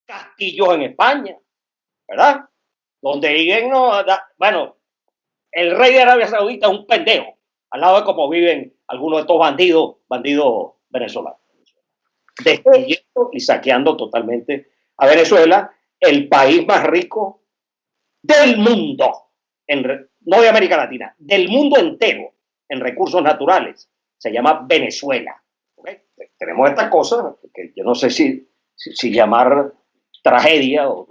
castillos en España, ¿verdad? Donde viven, no, bueno, el rey de Arabia Saudita es un pendejo, al lado de cómo viven algunos de estos bandidos venezolanos, destruyendo y saqueando totalmente a Venezuela, el país más rico del mundo, no de América Latina, del mundo entero en recursos naturales. Se llama Venezuela. ¿Okay? Tenemos esta cosa que yo no sé si llamar tragedia o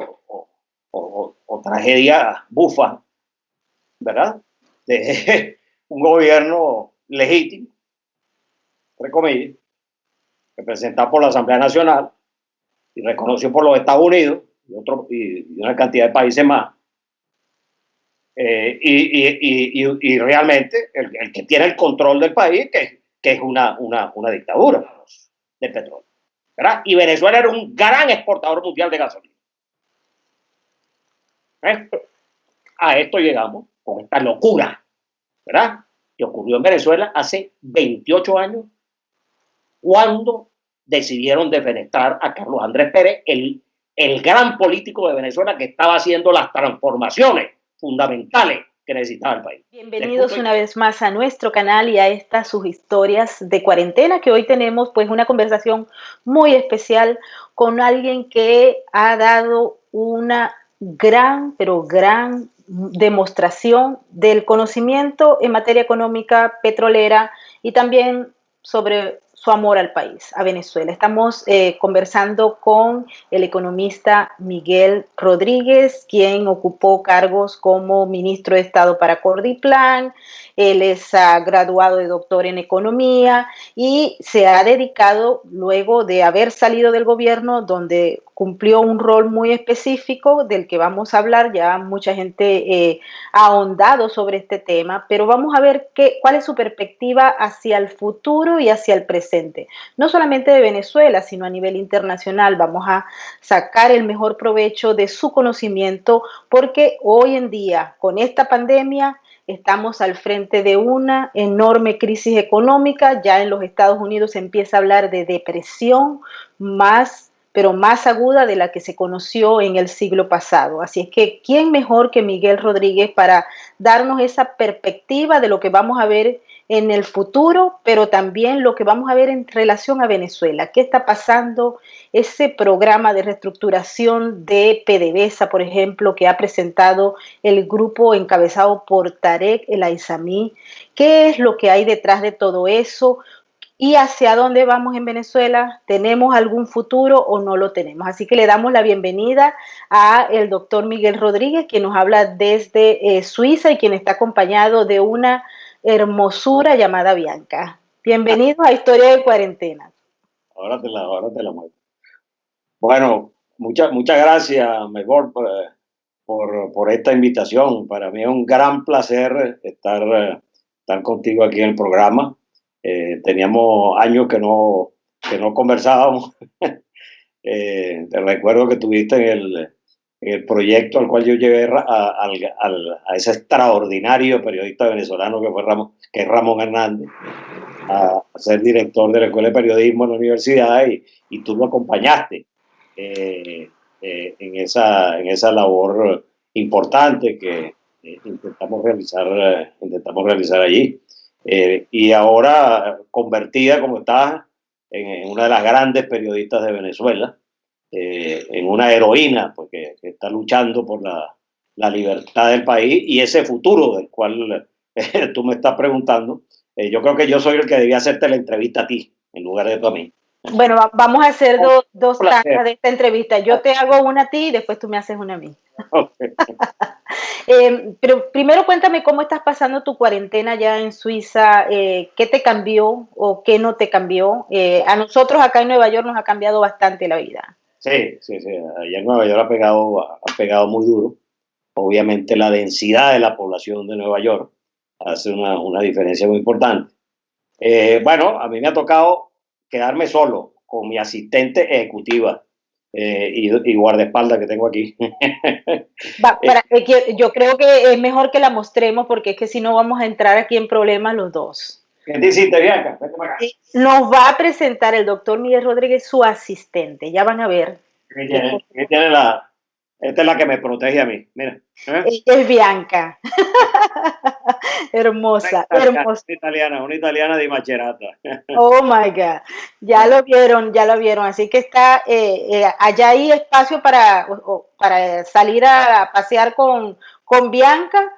tragedia bufa, ¿verdad? De un gobierno legítimo, entre comillas, representado por la Asamblea Nacional y reconocido por los Estados Unidos y una cantidad de países más. Y realmente el que tiene el control del país, que es una dictadura de petróleo, ¿verdad? Y Venezuela era un gran exportador mundial de gasolina. A esto llegamos con esta locura, ¿verdad? Que ocurrió en Venezuela hace 28 años, cuando decidieron defenestrar a Carlos Andrés Pérez, el gran político de Venezuela que estaba haciendo las transformaciones fundamentales que necesitaba el país. Bienvenidos una vez más a nuestro canal y a estas sus historias de cuarentena, que hoy tenemos pues una conversación muy especial con alguien que ha dado una gran demostración del conocimiento en materia económica petrolera y también sobre su amor al país, a Venezuela. Estamos conversando con el economista Miguel Rodríguez, quien ocupó cargos como ministro de Estado para Cordiplan. Él es graduado de doctor en economía y se ha dedicado, luego de haber salido del gobierno, donde cumplió un rol muy específico del que vamos a hablar. Ya mucha gente ha ahondado sobre este tema, pero vamos a ver cuál es su perspectiva hacia el futuro y hacia el presente. No solamente de Venezuela, sino a nivel internacional. Vamos a sacar el mejor provecho de su conocimiento, porque hoy en día, con esta pandemia, estamos al frente de una enorme crisis económica. Ya en los Estados Unidos se empieza a hablar de depresión pero más aguda de la que se conoció en el siglo pasado. Así es que, ¿quién mejor que Miguel Rodríguez para darnos esa perspectiva de lo que vamos a ver en el futuro, pero también lo que vamos a ver en relación a Venezuela? ¿Qué está pasando? Ese programa de reestructuración de PDVSA, por ejemplo, que ha presentado el grupo encabezado por Tarek El Aizami. ¿Qué es lo que hay detrás de todo eso? ¿Y hacia dónde vamos en Venezuela? ¿Tenemos algún futuro o no lo tenemos? Así que le damos la bienvenida a el doctor Miguel Rodríguez, quien nos habla desde Suiza y quien está acompañado de una hermosura llamada Bianca. Bienvenidos a Historia de Cuarentena. Ahora te la muestro. Bueno, muchas gracias, mejor por esta invitación. Para mí es un gran placer estar contigo aquí en el programa. Teníamos años que no conversábamos. Te recuerdo que tuviste en el proyecto al cual yo llevé a ese extraordinario periodista venezolano que es Ramón Hernández, a ser director de la Escuela de Periodismo en la universidad, y tú lo acompañaste en esa labor importante que intentamos realizar allí. Y ahora convertida, como estás, en una de las grandes periodistas de Venezuela, en una heroína, porque que está luchando por la libertad del país y ese futuro del cual tú me estás preguntando. Yo creo que yo soy el que debía hacerte la entrevista a ti, en lugar de tú a mí. Bueno, vamos a hacer dos tandas de esta entrevista. Yo te hago una a ti y después tú me haces una a mí. Okay. Pero primero cuéntame cómo estás pasando tu cuarentena ya en Suiza. ¿Qué te cambió o qué no te cambió? A nosotros acá en Nueva York nos ha cambiado bastante la vida. Sí. Allá en Nueva York ha pegado muy duro. Obviamente la densidad de la población de Nueva York hace una diferencia muy importante. Bueno, a mí me ha tocado quedarme solo con mi asistente ejecutiva y guardaespaldas que tengo aquí. Yo creo que es mejor que la mostremos, porque es que si no vamos a entrar aquí en problemas los dos. ¿Qué te hiciste, Bianca? Vete para acá. Nos va a presentar el doctor Miguel Rodríguez, su asistente. Ya van a ver Esta es la que me protege a mí. Mira. Ella es Bianca. Hermosa, hermosa. Una italiana de Macerata. Oh my God. Ya lo vieron, ya lo vieron. Así que está, allá hay espacio para, para salir a pasear con Bianca,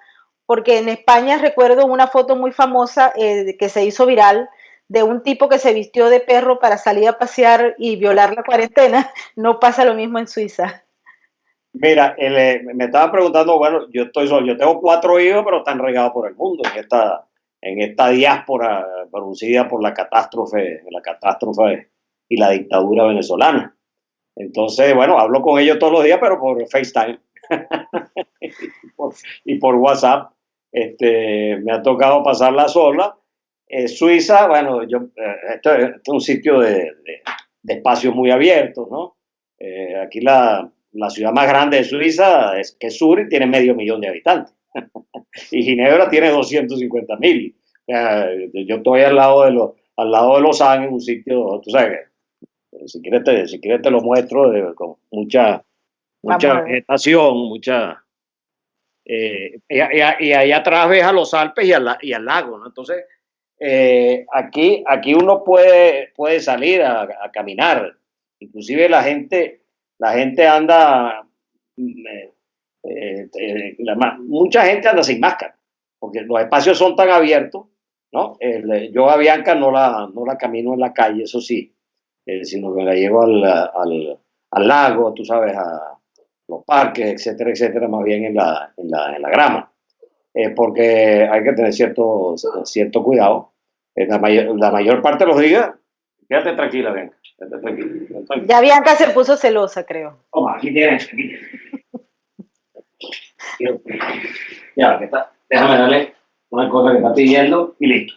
porque en España recuerdo una foto muy famosa que se hizo viral de un tipo que se vistió de perro para salir a pasear y violar la cuarentena. No pasa lo mismo en Suiza. Mira, me estaba preguntando, bueno, yo estoy solo, yo tengo 4 hijos, pero están regados por el mundo en esta diáspora producida por la catástrofe y la dictadura venezolana. Entonces, bueno, hablo con ellos todos los días, pero por FaceTime y por WhatsApp. Me ha tocado pasarla sola. Suiza, bueno, esto es un sitio de espacios muy abiertos, ¿no? Aquí la ciudad más grande de Suiza que es Zurich, tiene 500.000 de habitantes. Y Ginebra tiene 250.000. Yo estoy al lado de Lausanne, en un sitio, tú sabes, si quieres te lo muestro, con mucha vegetación, y ahí atrás ves a los Alpes y al lago, ¿no? Entonces, aquí uno puede salir a caminar. Inclusive la gente anda, mucha gente anda sin máscara, porque los espacios son tan abiertos, ¿no? Yo a Bianca no la camino en la calle, eso sí, sino que la llevo al lago, tú sabes, a los parques, etcétera, más bien en la grama, porque hay que tener cierto cuidado. La mayor parte de los días, quédate tranquila, Bianca. Ya Bianca se puso celosa, creo. Toma, aquí tienes. Ya, déjame darle una cosa que está pidiendo y listo.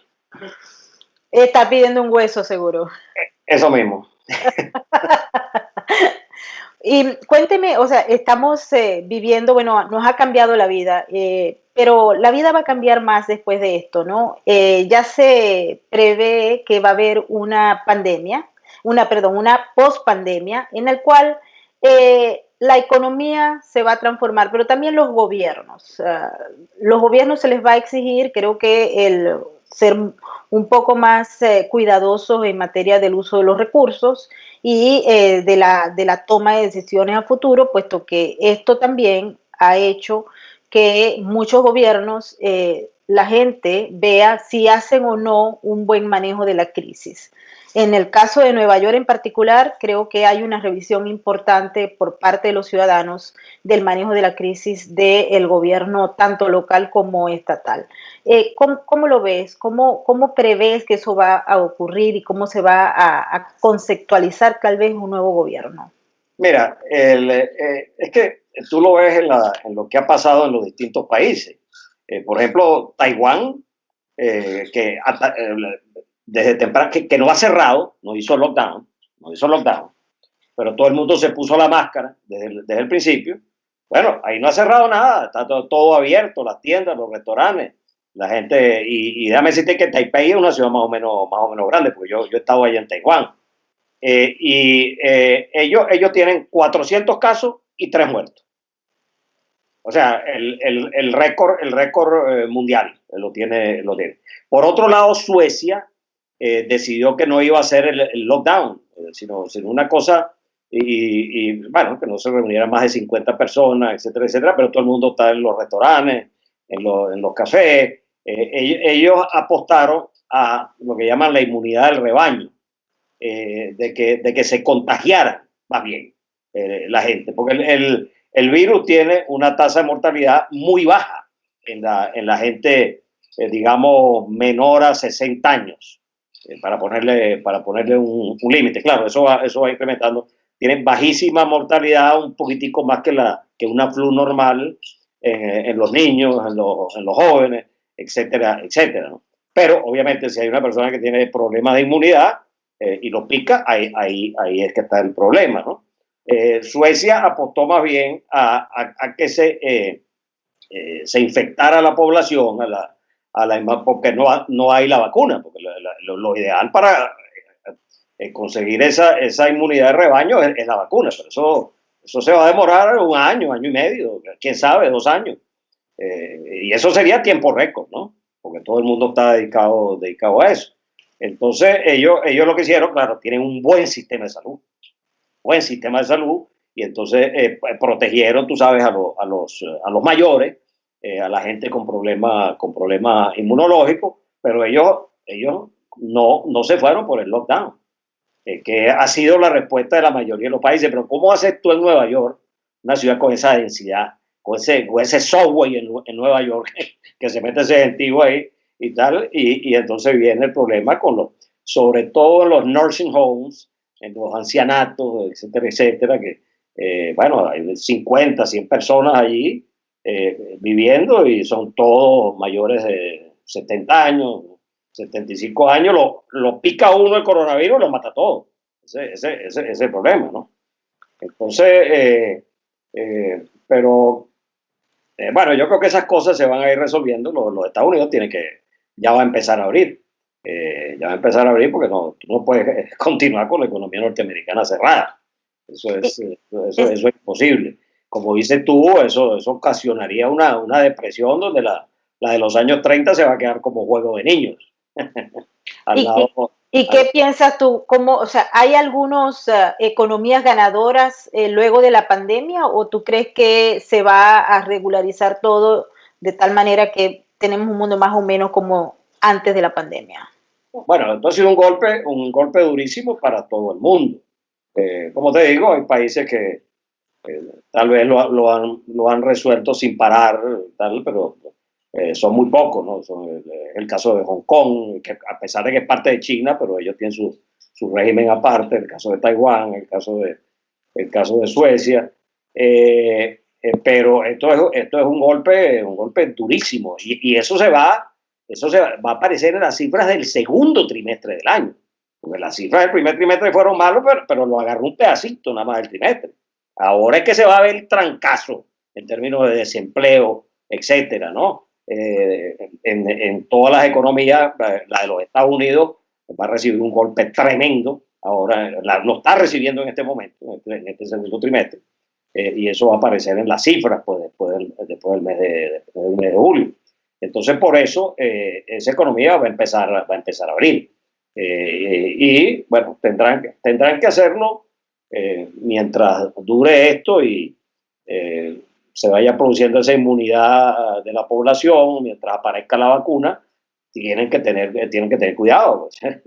Está pidiendo un hueso, seguro. Eso mismo. Y cuénteme, o sea, estamos viviendo, bueno, nos ha cambiado la vida, pero la vida va a cambiar más después de esto, ¿no? Ya se prevé que va a haber una pandemia, una post-pandemia, en la cual la economía se va a transformar, pero también los gobiernos. Los gobiernos se les va a exigir, creo que el ser un poco más cuidadosos en materia del uso de los recursos y de la toma de decisiones a futuro, puesto que esto también ha hecho que muchos gobiernos, la gente vea si hacen o no un buen manejo de la crisis. En el caso de Nueva York en particular, creo que hay una revisión importante por parte de los ciudadanos del manejo de la crisis del gobierno tanto local como estatal. ¿Cómo lo ves? ¿Cómo prevés que eso va a ocurrir y cómo se va a conceptualizar tal vez un nuevo gobierno? Mira, es que tú lo ves en lo que ha pasado en los distintos países. Por ejemplo, Taiwán, desde temprano, que no ha cerrado, no hizo lockdown, pero todo el mundo se puso la máscara desde el principio. Bueno, ahí no ha cerrado nada, está todo abierto, las tiendas, los restaurantes, la gente, y déjame decirte que Taipei es una ciudad más o menos grande, porque yo he estado allá en Taiwán. Ellos tienen 400 casos y 3 muertos. O sea, el récord mundial lo tiene. Por otro lado, Suecia decidió que no iba a hacer el lockdown, sino una cosa, bueno, que no se reunieran más de 50 personas, etcétera, pero todo el mundo está en los restaurantes, en los cafés. Ellos apostaron a lo que llaman la inmunidad del rebaño, de que se contagiara más bien la gente, porque el virus tiene una tasa de mortalidad muy baja en la gente, digamos, menor a 60 años, para ponerle un límite. Claro, eso va incrementando. Tienen bajísima mortalidad, un poquitico más que una flu normal en los niños, en los jóvenes, etcétera, ¿no? Pero obviamente si hay una persona que tiene problemas de inmunidad y lo pica, ahí es que está el problema, ¿no? Suecia apostó más bien a que se infectara la población, porque no hay la vacuna, porque lo ideal para conseguir esa inmunidad de rebaño es la vacuna, pero Eso se va a demorar un año, año y medio, quién sabe, 2 años. Y eso sería tiempo récord, ¿no? Porque todo el mundo está dedicado a eso. Entonces, ellos lo que hicieron, claro, tienen un buen sistema de salud, y entonces protegieron, tú sabes, a los mayores, a la gente con problemas inmunológicos, pero ellos no se fueron por el lockdown, que ha sido la respuesta de la mayoría de los países. Pero ¿cómo haces tú en Nueva York, una ciudad con esa densidad, con ese subway en Nueva York, que se mete ese gentío ahí y tal? Y entonces viene el problema sobre todo en los nursing homes, en los ancianatos, etcétera, etcétera, que, bueno, hay 50, 100 personas allí viviendo, y son todos mayores de 70 años, 75 años. Lo pica uno el coronavirus y lo mata todo. Ese es el problema, ¿no? Entonces, pero bueno, yo creo que esas cosas se van a ir resolviendo. Los Estados Unidos ya va a empezar a abrir. Ya va a empezar a abrir, porque tú no puedes continuar con la economía norteamericana cerrada. Eso es imposible. Como dices tú, eso ocasionaría una depresión donde la de los años 30 se va a quedar como juego de niños. Al ¿Y, y- lado, y al- qué piensas tú? ¿Cómo, o sea, hay algunas economías ganadoras luego de la pandemia o tú crees que se va a regularizar todo de tal manera que tenemos un mundo más o menos como antes de la pandemia? Bueno, esto ha sido un golpe durísimo para todo el mundo. Como te digo, hay países que tal vez lo han resuelto sin parar, tal, pero son muy pocos, ¿no? El caso de Hong Kong, que a pesar de que es parte de China, pero ellos tienen su régimen aparte. El caso de Taiwán, el caso de Suecia. Pero esto es un golpe durísimo, y eso se va a aparecer en las cifras del segundo trimestre del año. Porque las cifras del primer trimestre fueron malas, pero lo agarró un pedacito nada más del trimestre. Ahora es que se va a ver el trancazo en términos de desempleo, etcétera, ¿no? En todas las economías, la de los Estados Unidos va a recibir un golpe tremendo. Ahora lo está recibiendo en este momento, en este segundo trimestre, y eso va a aparecer en las cifras, pues, después del mes de julio. Entonces, por eso, esa economía va a empezar a abrir. Y bueno, tendrán que hacerlo mientras dure esto, y se vaya produciendo esa inmunidad de la población, mientras aparezca la vacuna. Tienen que tener cuidado, pues.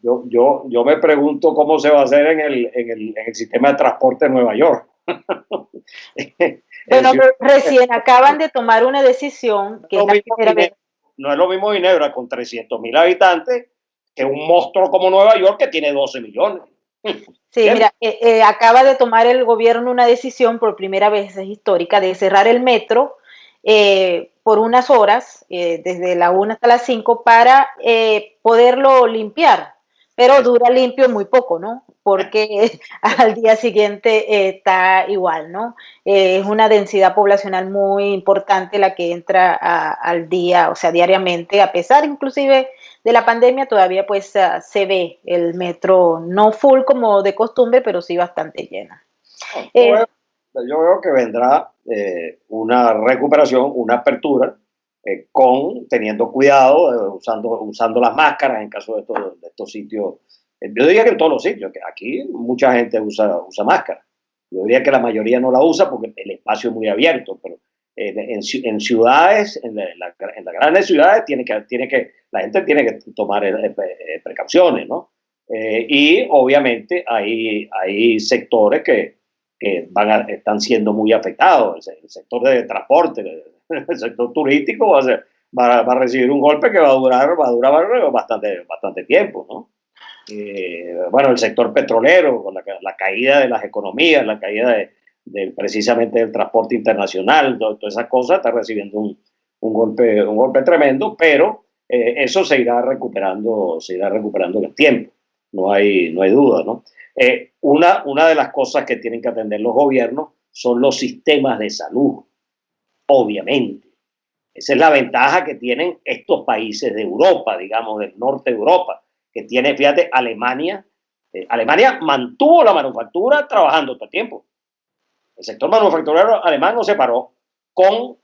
Yo me pregunto cómo se va a hacer en el sistema de transporte de Nueva York. En Bueno, ciudad- recién acaban de tomar una decisión, que es lo la mismo primera vez. Ginebra, no es lo mismo Ginebra con 300.000 habitantes que un monstruo como Nueva York, que tiene 12 millones. Sí, ¿Entiendes? mira, acaba de tomar el gobierno una decisión por primera vez, es histórica, de cerrar el metro por unas horas, desde la 1 hasta las 5, para poderlo limpiar. Pero Es- dura limpio muy poco, ¿no? Porque al día siguiente está igual, ¿no? Es una densidad poblacional muy importante la que entra al día, o sea, diariamente, a pesar inclusive de la pandemia, todavía pues se ve el metro no full como de costumbre, pero sí bastante llena. no, yo Eh, veo, yo veo que vendrá una recuperación, una apertura, teniendo cuidado, usando las máscaras en caso de estos sitios. Yo diría que en todos los sitios, que aquí mucha gente usa máscara. Yo diría que la mayoría no la usa porque el espacio es muy abierto, pero en ciudades, en las grandes ciudades, la gente tiene que tomar precauciones, ¿no? Y obviamente hay sectores que están siendo muy afectados. El sector de transporte, el sector turístico va a recibir un golpe que va a durar bastante tiempo, ¿no? Bueno, el sector petrolero, con la caída de las economías, la caída precisamente del transporte internacional, todas esas cosas, está recibiendo un golpe tremendo, pero eso se irá recuperando en el tiempo. No hay duda, ¿no? Una de las cosas que tienen que atender los gobiernos son los sistemas de salud, obviamente. Esa es la ventaja que tienen estos países de Europa, digamos, del norte de Europa, que tiene, fíjate, Alemania, Alemania mantuvo la manufactura trabajando todo el tiempo. El sector manufacturero alemán no se paró con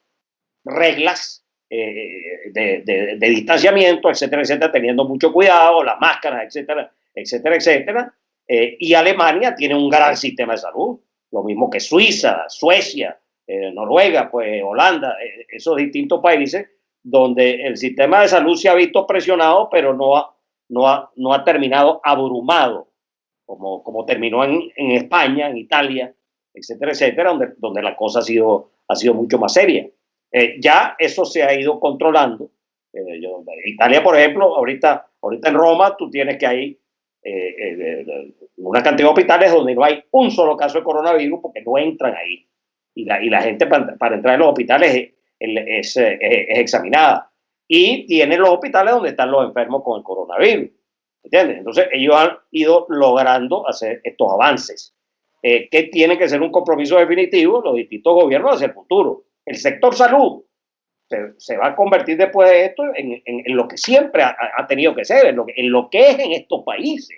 reglas de distanciamiento, etcétera, etcétera, teniendo mucho cuidado, las máscaras, etcétera, etcétera, etcétera. Y Alemania tiene un gran sistema de salud, lo mismo que Suiza, Suecia, Noruega, pues Holanda, esos distintos países donde el sistema de salud se ha visto presionado, pero no ha terminado abrumado, como terminó en España, en Italia, etcétera, etcétera, donde la cosa ha sido mucho más seria. Ya eso se ha ido controlando. Italia, por ejemplo, ahorita en Roma tú tienes que hay una cantidad de hospitales donde no hay un solo caso de coronavirus porque no entran ahí. Y la gente para entrar en los hospitales es examinada. Y tienen los hospitales donde están los enfermos con el coronavirus. ¿Entiendes? Entonces ellos han ido logrando hacer estos avances. Que tiene que ser un compromiso definitivo los distintos gobiernos hacia el futuro. El sector salud se va a convertir después de esto en lo que siempre ha tenido que ser, en lo que es en estos países,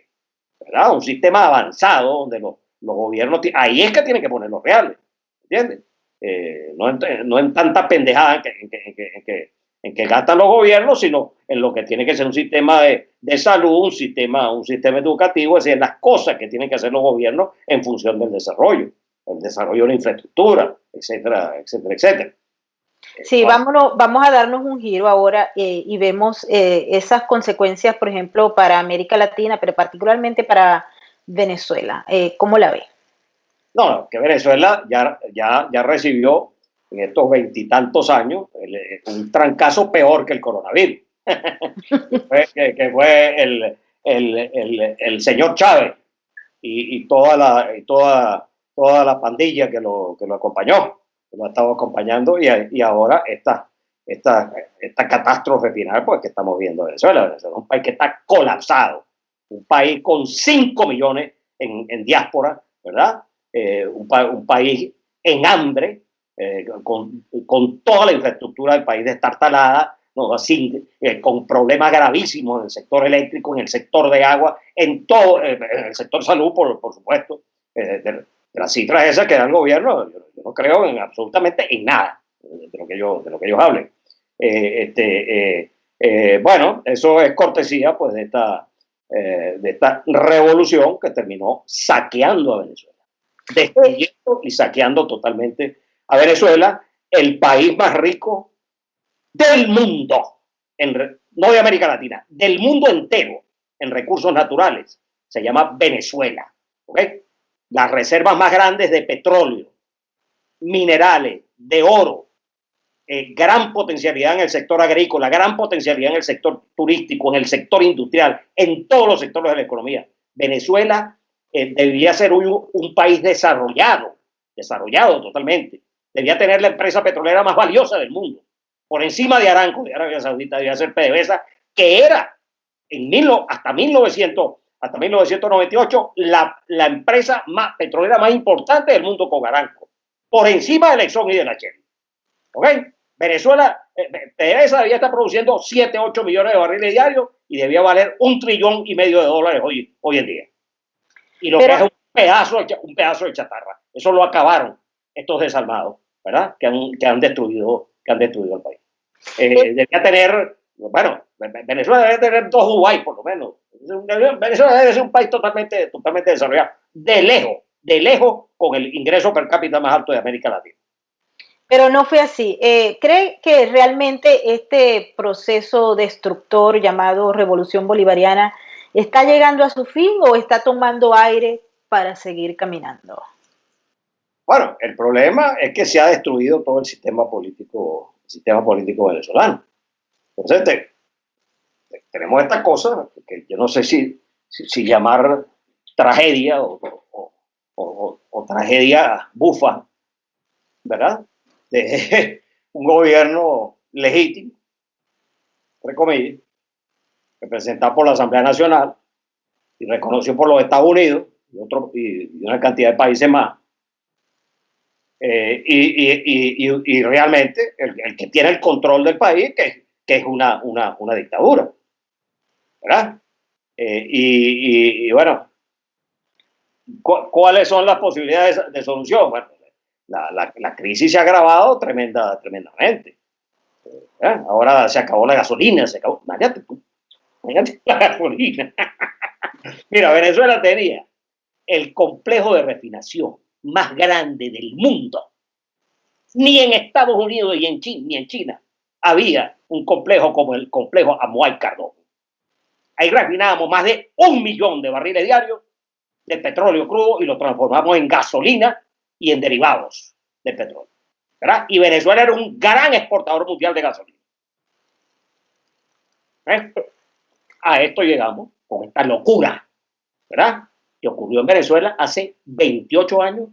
¿verdad? Un sistema avanzado donde los gobiernos, ahí es que tienen que poner los reales, ¿entiendes? No en tanta pendejada en que gastan los gobiernos, sino en lo que tiene que ser un sistema de salud, un sistema educativo, es decir, las cosas que tienen que hacer los gobiernos en función del desarrollo, el desarrollo de la infraestructura, etcétera, etcétera, etcétera. Sí, vamos a darnos un giro ahora y vemos esas consecuencias, por ejemplo, para América Latina, pero particularmente para Venezuela. ¿Cómo la ve? No, que Venezuela ya recibió en estos veintitantos años un trancazo peor que el coronavirus, que fue el señor Chávez y toda la pandilla que lo acompañó, que lo ha estado acompañando, y ahora esta catástrofe final pues, que estamos viendo en Venezuela. Venezuela es un país que está colapsado, un país con 5 millones en diáspora, ¿verdad? Un país en hambre, con toda la infraestructura del país destartalada, ¿no? Así, con problemas gravísimos en el sector eléctrico, en el sector de agua, en todo, en el sector salud, por supuesto. De las cifras esas que da el gobierno, yo no creo absolutamente en nada de lo que ellos hablen. Bueno, eso es cortesía pues, de esta revolución que terminó saqueando a Venezuela, destruyendo y saqueando totalmente a Venezuela, el país más rico del mundo, no de América Latina, del mundo entero en recursos naturales. Se llama Venezuela. ¿Okay? Las reservas más grandes de petróleo, minerales, de oro, gran potencialidad en el sector agrícola, gran potencialidad en el sector turístico, en el sector industrial, en todos los sectores de la economía. Venezuela debería ser un país desarrollado totalmente. Debía tener la empresa petrolera más valiosa del mundo, por encima de Aramco, de Arabia Saudita, debía ser PDVSA, que era hasta 1998 la empresa petrolera más importante del mundo con Aramco, por encima de la Exxon y de la Shell. ¿Ok? Venezuela, PDVSA debía estar produciendo 7, 8 millones de barriles diarios y debía valer $1,5 trillion de dólares hoy en día. Y lo que es un pedazo de chatarra. Eso lo acabaron estos desalmados, ¿verdad? Que han destruido el país. Debía tener, bueno, Venezuela debe tener 2 Dubái por lo menos. Venezuela debe ser un país totalmente desarrollado, de lejos con el ingreso per cápita más alto de América Latina. Pero no fue así. ¿Cree que realmente este proceso destructor llamado Revolución Bolivariana está llegando a su fin o está tomando aire para seguir caminando? Bueno, el problema es que se ha destruido todo el sistema político venezolano. Entonces, tenemos esta cosa que yo no sé si llamar tragedia o tragedia bufa, ¿verdad? De un gobierno legítimo, entre comillas, representado por la Asamblea Nacional y reconocido por los Estados Unidos y una cantidad de países más. Y realmente el que tiene el control del país, que es una dictadura, ¿verdad? Bueno, ¿Cuáles son las posibilidades de solución? Bueno, la crisis se ha agravado tremendamente. Ahora se acabó la gasolina, se acabó. Imagínate la gasolina. Mira, Venezuela tenía el complejo de refinación más grande del mundo. Ni en Estados Unidos ni en China había un complejo como el complejo Amuay Cardón. Ahí refinábamos más de 1.000.000 de barriles diarios de petróleo crudo y lo transformamos en gasolina y en derivados de petróleo, ¿verdad? Y Venezuela era un gran exportador mundial de gasolina. A esto llegamos con esta locura, ¿verdad? Que ocurrió en Venezuela hace 28 años,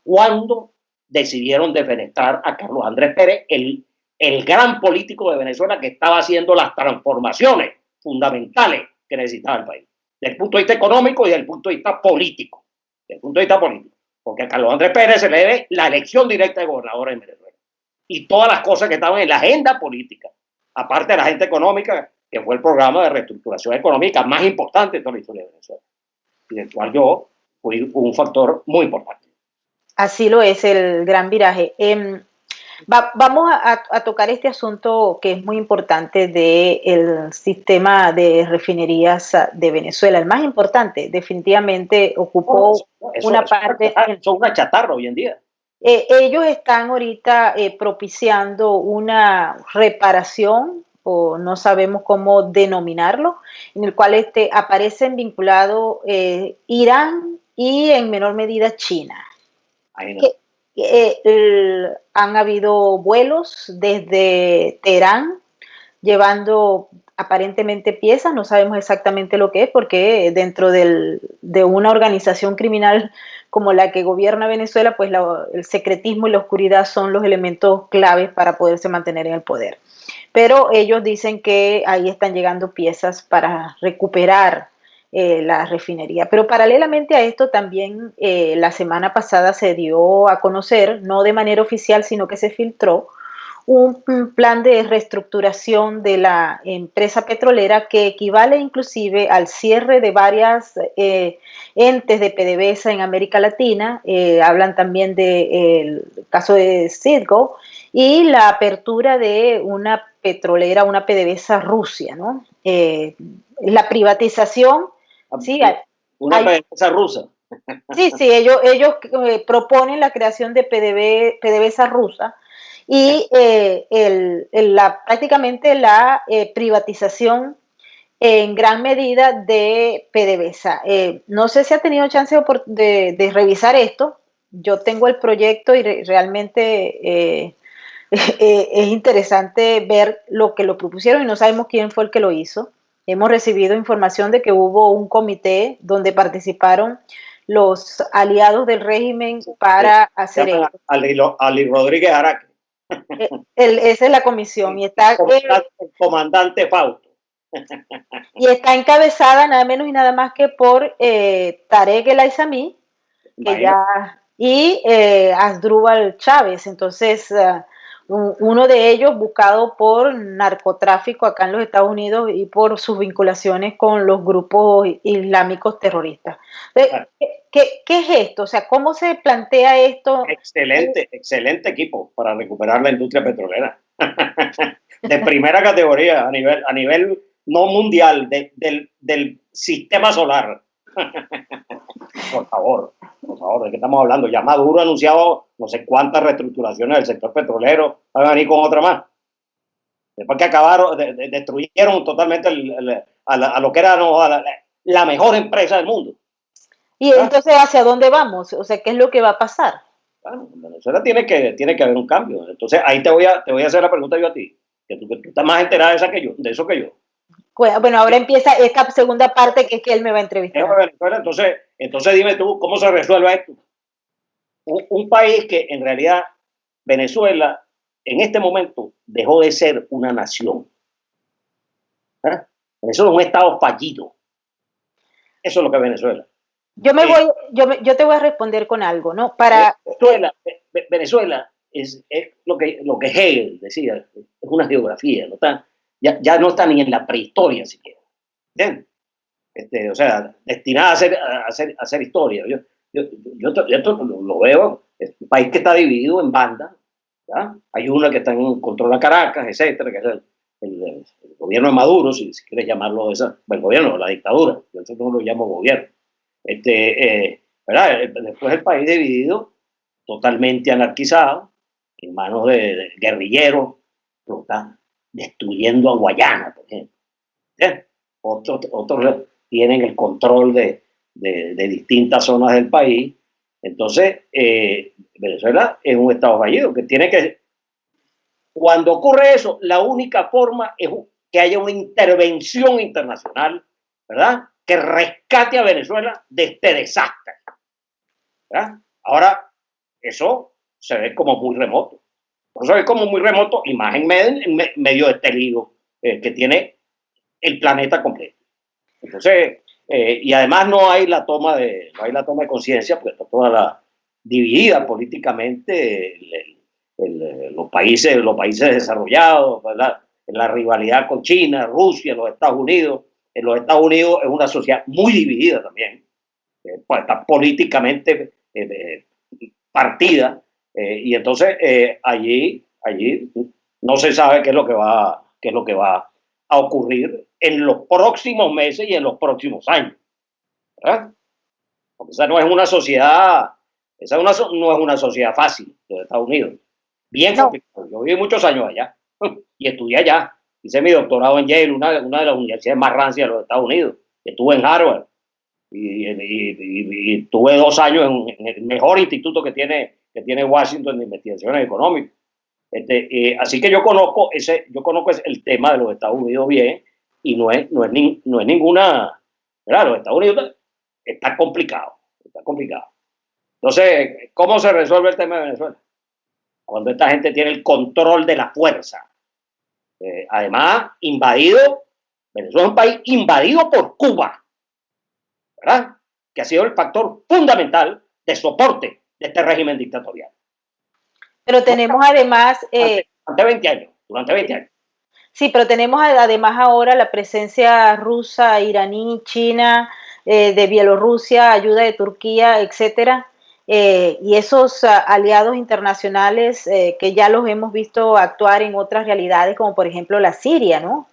cuando decidieron defenestrar a Carlos Andrés Pérez, el gran político de Venezuela que estaba haciendo las transformaciones fundamentales que necesitaba el país, desde el punto de vista económico y desde el punto de vista político. Desde el punto de vista político. Porque a Carlos Andrés Pérez se le debe la elección directa de gobernador en Venezuela. Y todas las cosas que estaban en la agenda política, aparte de la agenda económica, que fue el programa de reestructuración económica más importante de toda la historia de Venezuela. Y del cual yo fui un factor muy importante. Así lo es el gran viraje. Vamos a tocar este asunto que es muy importante del sistema de refinerías de Venezuela. El más importante, definitivamente ocupó una parte. Son una chatarra hoy en día. Ellos están ahorita propiciando una reparación, o no sabemos cómo denominarlo, en el cual aparecen vinculados Irán y en menor medida China. Ahí no. Han habido vuelos desde Teherán llevando aparentemente piezas, no sabemos exactamente lo que es, porque dentro de una organización criminal como la que gobierna Venezuela, pues el secretismo y la oscuridad son los elementos claves para poderse mantener en el poder. Pero ellos dicen que ahí están llegando piezas para recuperar la refinería. Pero paralelamente a esto también la semana pasada se dio a conocer, no de manera oficial, sino que se filtró, un plan de reestructuración de la empresa petrolera que equivale inclusive al cierre de varias entes de PDVSA en América Latina. Hablan también del caso de Citgo y la apertura de una petrolera, una PDVSA Rusia, ¿no? La privatización. Sí, una PDVSA rusa. Sí, ellos proponen la creación de PDVSA rusa y prácticamente la privatización en gran medida de PDVSA. No sé si ha tenido chance de revisar esto. Yo tengo el proyecto y realmente es interesante ver lo que lo propusieron y no sabemos quién fue el que lo hizo. Hemos recibido información de que hubo un comité donde participaron los aliados del régimen para hacer esto. Ali Rodríguez Araque. Esa es la comisión y está el comandante Fausto. Y está encabezada nada menos y nada más que por Tarek El Aissami y Asdrúbal Chávez. Entonces, uno de ellos buscado por narcotráfico acá en los Estados Unidos y por sus vinculaciones con los grupos islámicos terroristas. ¿Qué es esto? O sea, ¿cómo se plantea esto? Excelente equipo para recuperar la industria petrolera. De primera categoría, a nivel no mundial, del sistema solar. Por favor, ¿de qué estamos hablando? Ya Maduro ha anunciado no sé cuántas reestructuraciones del sector petrolero, van a venir con otra más. Después que acabaron, destruyeron totalmente a lo que era la mejor empresa del mundo. Y entonces, ¿hacia dónde vamos? O sea, ¿qué es lo que va a pasar? Bueno, en Venezuela tiene que haber un cambio. Entonces, ahí te voy a hacer la pregunta yo a ti, que tú estás más enterada de eso que yo. Bueno, ahora empieza esta segunda parte que es que él me va a entrevistar. Entonces dime tú, ¿cómo se resuelve esto? Un país que en realidad, Venezuela, en este momento, dejó de ser una nación. Venezuela es un estado fallido. Eso es lo que es Venezuela. Yo te voy a responder con algo, ¿no? Venezuela es lo que Hegel decía, es una geografía, ya no está ni en la prehistoria siquiera. ¿Entiendes? o sea, destinada a hacer historia. Yo esto lo veo, es un país que está dividido en bandas, ¿verdad? Hay una que está en control de Caracas, etcétera, que es el gobierno de Maduro, si quieres llamarlo de esa, el gobierno, la dictadura, yo no lo llamo gobierno. ¿Verdad? Después el país dividido, totalmente anarquizado, en manos de guerrilleros, lo está destruyendo a Guayana, por ejemplo. ¿Sí? Otros tienen el control de distintas zonas del país. Entonces, Venezuela es un estado fallido que tiene que, cuando ocurre eso, la única forma es que haya una intervención internacional, ¿verdad? Que rescate a Venezuela de este desastre, ¿verdad? Ahora, eso se ve como muy remoto. Se ve como muy remoto, y más en medio de este lío que tiene el planeta completo. Entonces, y además no hay la toma de conciencia, porque está toda dividida políticamente los países desarrollados, ¿verdad? La rivalidad con China, Rusia, los Estados Unidos. En los Estados Unidos es una sociedad muy dividida también, pues está políticamente partida, y entonces allí no se sabe qué es lo que va a ocurrir en los próximos meses y en los próximos años, ¿verdad? Porque esa no es una sociedad, no es una sociedad fácil, los Estados Unidos. Bien No, complicado. Yo viví muchos años allá y estudié allá. Hice mi doctorado en Yale, una de las universidades más rancias de los Estados Unidos. Estuve en Harvard y tuve 2 años en el mejor instituto que tiene Washington de investigaciones económicas. Así que yo conozco el tema de los Estados Unidos bien, y no es ninguna, ¿verdad? Los Estados Unidos está complicado, está complicado. Entonces, ¿cómo se resuelve el tema de Venezuela? Cuando esta gente tiene el control de la fuerza. Además, Venezuela es un país invadido por Cuba, ¿verdad? Que ha sido el factor fundamental de soporte de este régimen dictatorial. pero tenemos además, Durante 20 años, durante 20 años. sí, pero tenemos además ahora la presencia rusa, iraní, china, de Bielorrusia, ayuda de Turquía, etcétera, y esos aliados internacionales que ya los hemos visto actuar en otras realidades, como por ejemplo la Siria, ¿no?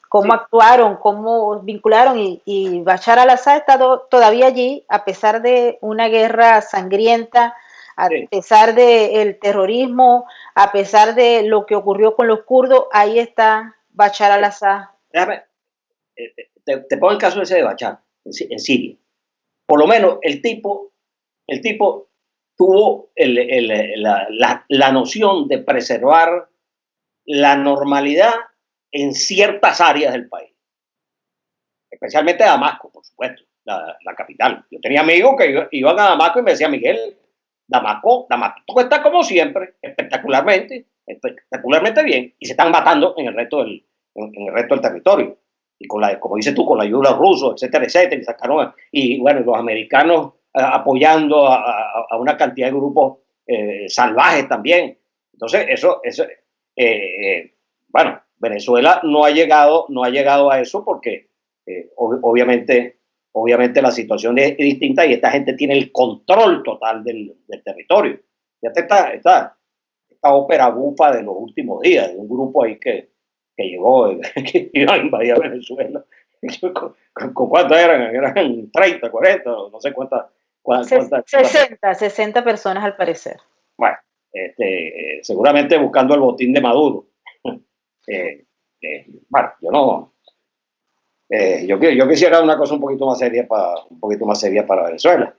Cómo Sí. actuaron, cómo vincularon, y Bashar al-Assad está todavía allí, a pesar de una guerra sangrienta, a Sí. pesar del terrorismo, a pesar de lo que ocurrió con los kurdos, ahí está Bashar al-Assad. Déjame, te pongo el caso ese de Bachar en Siria. Por lo menos el tipo tuvo la noción de preservar la normalidad en ciertas áreas del país, especialmente Damasco, por supuesto, la capital. Yo tenía amigos que iban a Damasco y me decían: Miguel, Damasco está como siempre, espectacularmente bien, y se están matando en el resto del territorio. Y como dices tú, con la ayuda de los rusos, etcétera, etcétera, y sacaron, y bueno, los americanos apoyando a una cantidad de grupos salvajes también. Entonces, bueno, Venezuela no ha llegado a eso porque obviamente la situación es distinta, y esta gente tiene el control total del territorio. Fíjate esta ópera bufa de los últimos días, de un grupo ahí que llegó, que iba a invadir a Venezuela. ¿Con cuántos eran? Eran 30, 40, no sé cuántas. 60 personas al parecer. Bueno, seguramente buscando el botín de Maduro. Bueno, yo quisiera una cosa un poquito más seria para Venezuela.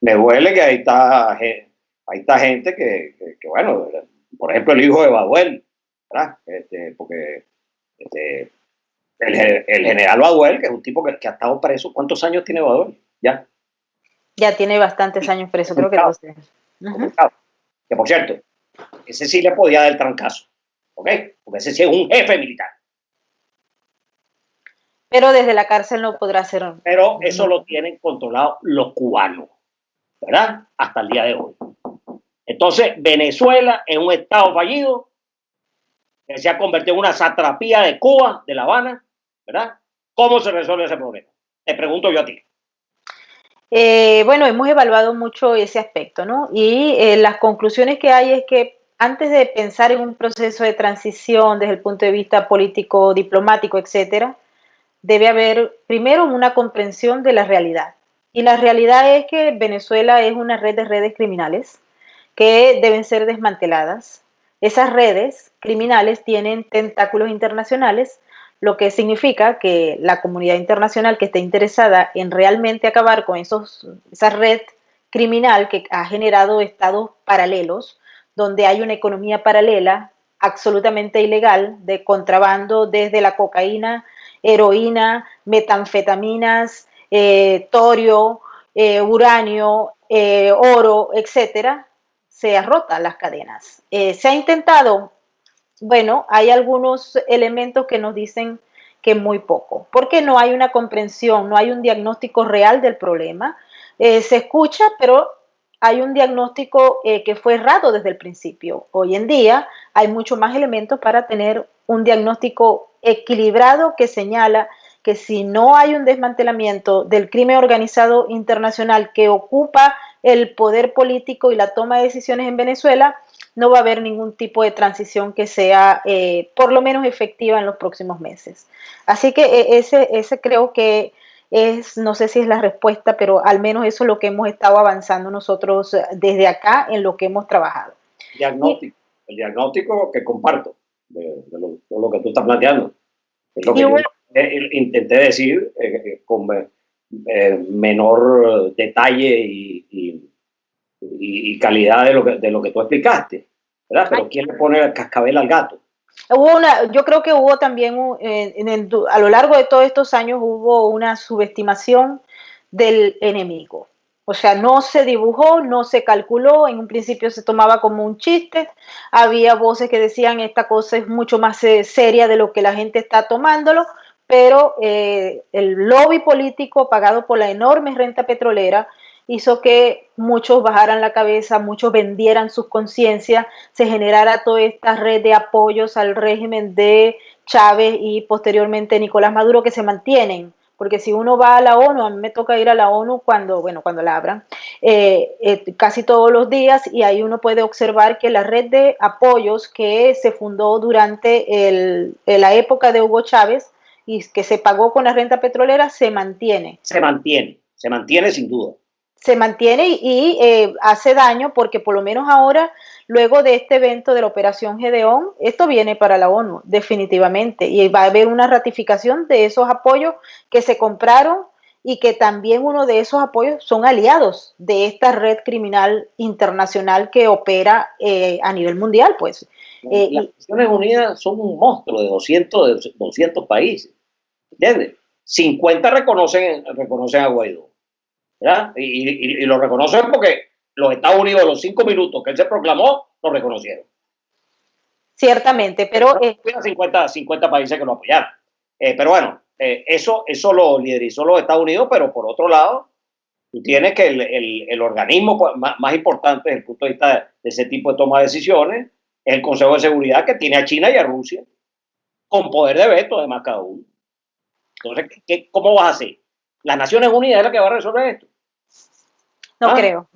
Me huele que ahí está gente que bueno, por ejemplo, el hijo de Baduel, ¿verdad? Porque el general Baduel, que es un tipo que ha estado preso. ¿Cuántos años tiene Baduel? Ya tiene bastantes años preso, creo que 12. Uh-huh. Que por cierto, ese sí le podía dar el trancazo, ¿ok? Porque ese sí es un jefe militar. Pero desde la cárcel no podrá hacer. Pero eso lo tienen controlado los cubanos, ¿verdad? Hasta el día de hoy. Entonces, Venezuela es un estado fallido que se ha convertido en una satrapía de Cuba, de La Habana, ¿verdad? ¿Cómo se resuelve ese problema? Te pregunto yo a ti. Bueno, hemos evaluado mucho ese aspecto, ¿no? Y las conclusiones que hay es que antes de pensar en un proceso de transición desde el punto de vista político, diplomático, etcétera, debe haber primero una comprensión de la realidad. Y la realidad es que Venezuela es una red de redes criminales que deben ser desmanteladas. Esas redes criminales tienen tentáculos internacionales, lo que significa que la comunidad internacional que esté interesada en realmente acabar con esa red criminal que ha generado estados paralelos, donde hay una economía paralela absolutamente ilegal de contrabando desde la cocaína, heroína, metanfetaminas, torio, uranio, oro, etcétera, se rotan las cadenas. Se ha intentado, bueno, hay algunos elementos que nos dicen que muy poco, porque no hay una comprensión, no hay un diagnóstico real del problema. Se escucha, pero hay un diagnóstico que fue errado desde el principio. Hoy en día hay mucho más elementos para tener un diagnóstico equilibrado que señala que si no hay un desmantelamiento del crimen organizado internacional que ocupa el poder político y la toma de decisiones en Venezuela, no va a haber ningún tipo de transición que sea por lo menos efectiva en los próximos meses. Así que ese creo que es, no sé si es la respuesta, pero al menos eso es lo que hemos estado avanzando nosotros desde acá en lo que hemos trabajado. Diagnóstico, el diagnóstico que comparto de lo que tú estás planteando. Es lo que Y yo bueno, intenté decir con menor detalle y calidad de lo que tú explicaste, ¿verdad? Pero ¿quién le pone el cascabel al gato? yo creo que hubo también, a lo largo de todos estos años, hubo una subestimación del enemigo. O sea, no se dibujó, no se calculó, en un principio se tomaba como un chiste, había voces que decían esta cosa es mucho más seria de lo que la gente está tomándolo, pero el lobby político pagado por la enorme renta petrolera hizo que muchos bajaran la cabeza, muchos vendieran sus conciencias, se generara toda esta red de apoyos al régimen de Chávez y posteriormente Nicolás Maduro que se mantienen. Porque si uno va a la ONU, a mí me toca ir a la ONU cuando la abran, casi todos los días, y ahí uno puede observar que la red de apoyos que se fundó durante la época de Hugo Chávez y que se pagó con la renta petrolera se mantiene. Se mantiene sin duda. Se mantiene y hace daño porque por lo menos ahora, luego de este evento de la Operación Gedeón, esto viene para la ONU definitivamente y va a haber una ratificación de esos apoyos que se compraron y que también uno de esos apoyos son aliados de esta red criminal internacional que opera a nivel mundial, pues. Las Naciones Unidas son un monstruo de 200 países, ¿entiendes? 50 reconocen a Guaidó, ¿verdad? Y lo reconocen porque los Estados Unidos, los 5 minutos que él se proclamó, lo reconocieron. Ciertamente, pero... 50 países que lo apoyaron. Pero bueno, eso lo liderizó los Estados Unidos, pero por otro lado, tú tienes que el organismo más importante desde el punto de vista de ese tipo de toma de decisiones es el Consejo de Seguridad, que tiene a China y a Rusia con poder de veto, además, cada uno. Entonces, ¿cómo vas a hacer? ¿Las Naciones Unidas es la que va a resolver esto? No creo.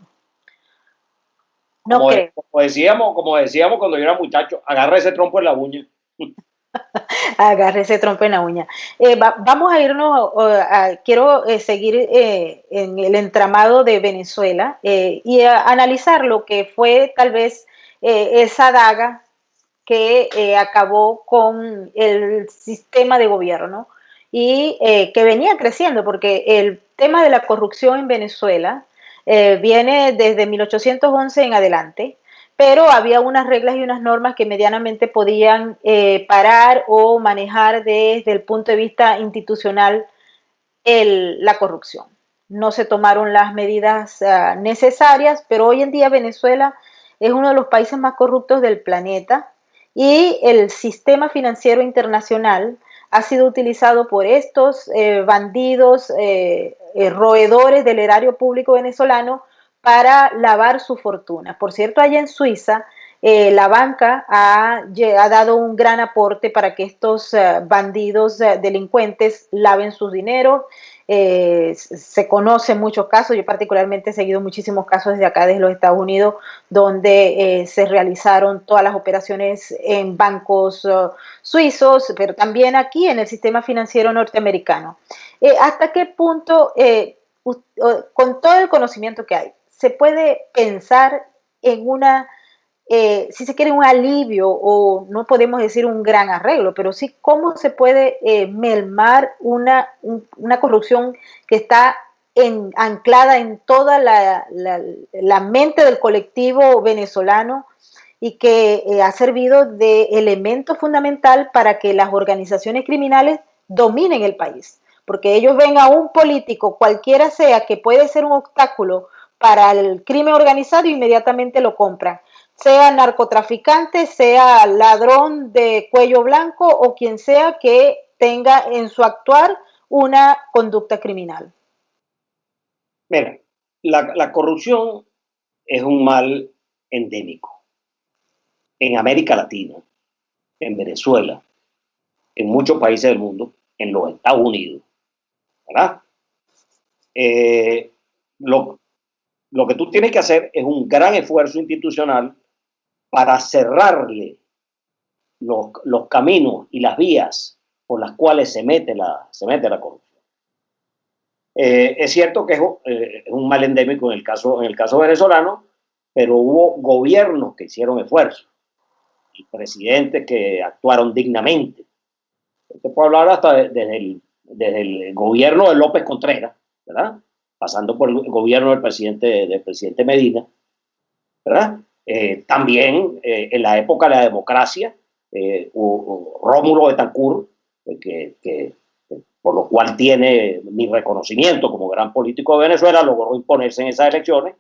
No creo. Como decíamos cuando yo era muchacho, agarra ese trompo en la uña. Agarre ese trompo en la uña. Vamos a irnos, quiero seguir en el entramado de Venezuela y analizar lo que fue tal vez esa daga que acabó con el sistema de gobierno y que venía creciendo, porque el tema de la corrupción en Venezuela viene desde 1811 en adelante, pero había unas reglas y unas normas que medianamente podían parar o manejar desde el punto de vista institucional la corrupción. No se tomaron las medidas necesarias, pero hoy en día Venezuela es uno de los países más corruptos del planeta y el sistema financiero internacional ha sido utilizado por estos bandidos, roedores del erario público venezolano para lavar su fortuna. Por cierto, allá en Suiza la banca ha dado un gran aporte para que estos bandidos delincuentes laven sus dinero. Se conocen muchos casos, yo particularmente he seguido muchísimos casos desde acá, desde los Estados Unidos, donde se realizaron todas las operaciones en bancos suizos, pero también aquí en el sistema financiero norteamericano. ¿Hasta qué punto, con todo el conocimiento que hay, se puede pensar en una, si se quiere, un alivio, o no podemos decir un gran arreglo, pero sí cómo se puede mermar una corrupción que está anclada en toda la mente del colectivo venezolano y que ha servido de elemento fundamental para que las organizaciones criminales dominen el país? Porque ellos ven a un político, cualquiera sea, que puede ser un obstáculo para el crimen organizado, e inmediatamente lo compran, sea narcotraficante, sea ladrón de cuello blanco o quien sea que tenga en su actuar una conducta criminal. Mira, la corrupción es un mal endémico en América Latina, en Venezuela, en muchos países del mundo, en los Estados Unidos, ¿verdad? Eh, lo, lo que tú tienes que hacer es un gran esfuerzo institucional para cerrarle los caminos y las vías por las cuales se mete la corrupción. Es cierto que es un mal endémico en el caso venezolano, pero hubo gobiernos que hicieron esfuerzos y presidentes que actuaron dignamente. Te puedo hablar hasta desde el gobierno de López Contreras, ¿verdad? Pasando por el gobierno del presidente Medina, ¿verdad? También en la época de la democracia, Rómulo Betancourt, que por lo cual tiene mi reconocimiento como gran político de Venezuela, logró imponerse en esas elecciones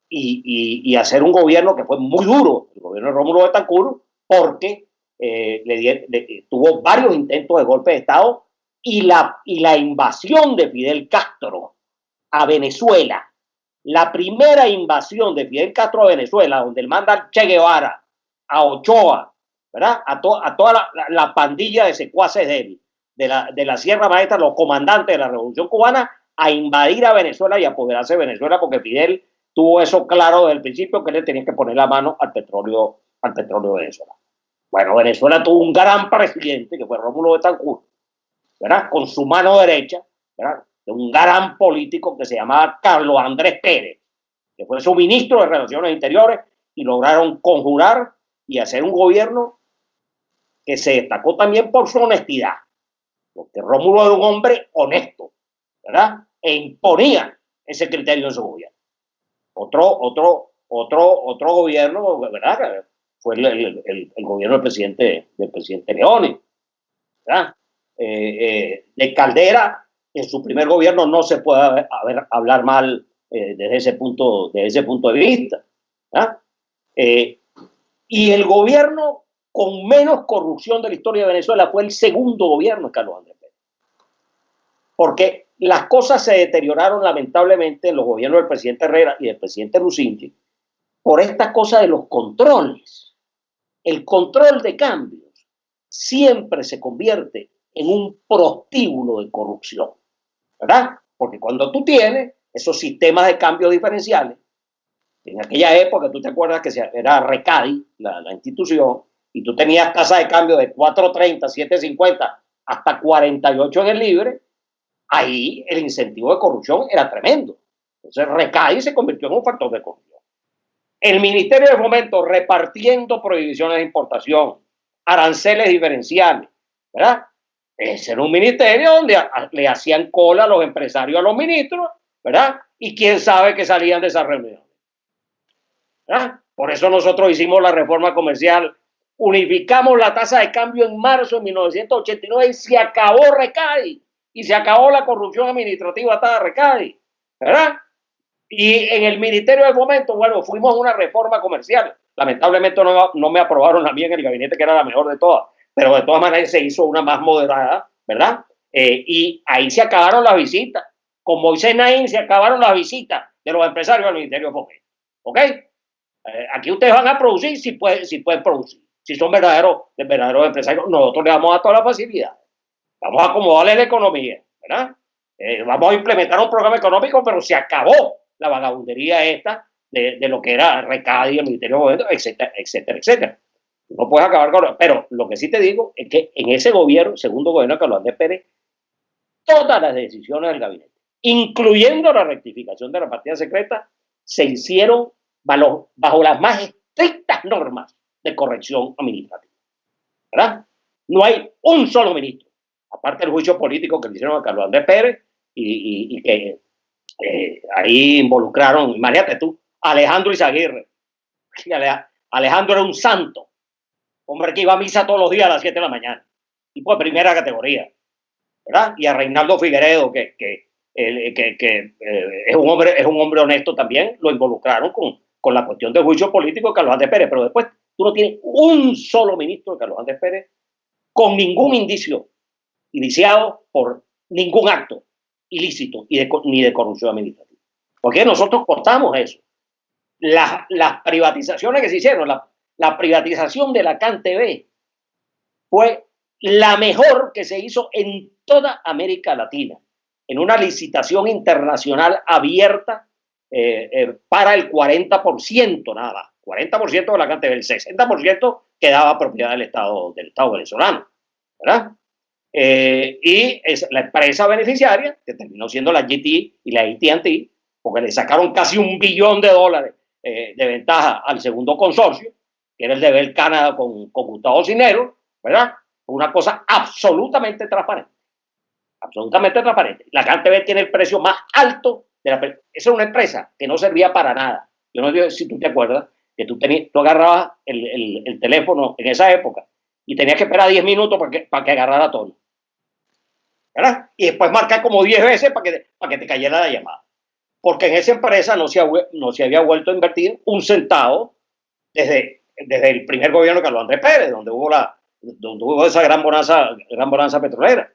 y hacer un gobierno que fue muy duro, el gobierno de Rómulo Betancourt, porque tuvo varios intentos de golpe de Estado y la invasión de Fidel Castro a Venezuela, la primera invasión de Fidel Castro a Venezuela, donde él manda a Che Guevara, a Ochoa, ¿verdad? A toda la pandilla de secuaces de la Sierra Maestra, los comandantes de la Revolución Cubana, a invadir a Venezuela y apoderarse de Venezuela, porque Fidel tuvo eso claro desde el principio, que le tenía que poner la mano al petróleo de Venezuela. Bueno, Venezuela tuvo un gran presidente, que fue Rómulo Betancourt, ¿verdad? Con su mano derecha, ¿verdad? De un gran político que se llamaba Carlos Andrés Pérez, que fue su ministro de Relaciones Interiores, y lograron conjurar y hacer un gobierno que se destacó también por su honestidad, porque Rómulo era un hombre honesto, ¿verdad? E imponía ese criterio en su gobierno. Otro gobierno, ¿verdad? Fue el gobierno del presidente Leone, ¿verdad? De Caldera, en su primer gobierno no se puede hablar mal desde ese punto de vista, ¿verdad? Y el gobierno con menos corrupción de la historia de Venezuela fue el segundo gobierno de Carlos Andrés Pérez, porque las cosas se deterioraron lamentablemente en los gobiernos del presidente Herrera y del presidente Lucinchi por esta cosa de los controles. El control de cambios siempre se convierte en un prostíbulo de corrupción, ¿verdad? Porque cuando tú tienes esos sistemas de cambio diferenciales, en aquella época tú te acuerdas que era Recadi, la institución, y tú tenías tasa de cambio de 4.30, 7.50 hasta 48 en el libre, ahí el incentivo de corrupción era tremendo. Entonces Recadi se convirtió en un factor de corrupción. El Ministerio de Fomento repartiendo prohibiciones de importación, aranceles diferenciales, ¿verdad? Ese era un ministerio donde le hacían cola a los empresarios, a los ministros, ¿verdad? Y quién sabe qué salían de esas reuniones, ¿verdad? Por eso nosotros hicimos la reforma comercial, unificamos la tasa de cambio en marzo de 1989 y se acabó Recadi, y se acabó la corrupción administrativa hasta Recadi, ¿verdad? Y en el Ministerio de Fomento, bueno, fuimos a una reforma comercial. Lamentablemente no me aprobaron a mí en el gabinete, que era la mejor de todas, pero de todas maneras se hizo una más moderada, ¿verdad? Y ahí se acabaron las visitas. Con Moisés Naín se acabaron las visitas de los empresarios al Ministerio de Fomento. ¿Ok? Aquí ustedes van a producir si pueden producir, si son verdaderos empresarios. Nosotros les vamos a dar toda la facilidad. Vamos a acomodarle la economía, ¿verdad? Vamos a implementar un programa económico, pero se acabó la vagabundería esta de lo que era Recadi, el Ministerio de Gobierno, etcétera, etcétera, etcétera. No puedes acabar con. Pero lo que sí te digo es que en ese gobierno, segundo gobierno de Carlos Andrés Pérez, todas las decisiones del gabinete, incluyendo la rectificación de la partida secreta, se hicieron bajo las más estrictas normas de corrección administrativa, ¿verdad? No hay un solo ministro, aparte del juicio político que le hicieron a Carlos Andrés Pérez y que ahí involucraron, imagínate tú, Alejandro Izaguirre. Alejandro era un santo, hombre que iba a misa todos los días a las 7 de la mañana, tipo de primera categoría, ¿verdad? Y a Reinaldo Figueredo, que es un hombre honesto también, lo involucraron con la cuestión del juicio político de Carlos Andrés Pérez, pero después tú no tienes un solo ministro de Carlos Andrés Pérez con ningún indicio iniciado por ningún acto ilícito ni de corrupción administrativa. Porque nosotros cortamos eso. Las privatizaciones que se hicieron, la privatización de la CanTV fue la mejor que se hizo en toda América Latina, en una licitación internacional abierta para el 40% nada más, 40% de la CanTV, el 60% quedaba propiedad del Estado venezolano, ¿verdad? Y es la empresa beneficiaria, que terminó siendo la GT y la AT&T, porque le sacaron casi $1 billón de ventaja al segundo consorcio, que era el de Bell Canada con Gustavo Cisneros, ¿verdad? Una cosa absolutamente transparente. Absolutamente transparente. La CanTV tiene el precio más alto de la. Esa es una empresa que no servía para nada. Yo no sé si tú te acuerdas que tú agarrabas el teléfono en esa época y tenías que esperar 10 minutos para que agarrara tono, ¿verdad? Y después marcar como 10 veces para que te cayera la llamada. Porque en esa empresa no se había vuelto a invertir un centavo desde el primer gobierno de Carlos Andrés Pérez, donde hubo esa gran bonanza petrolera.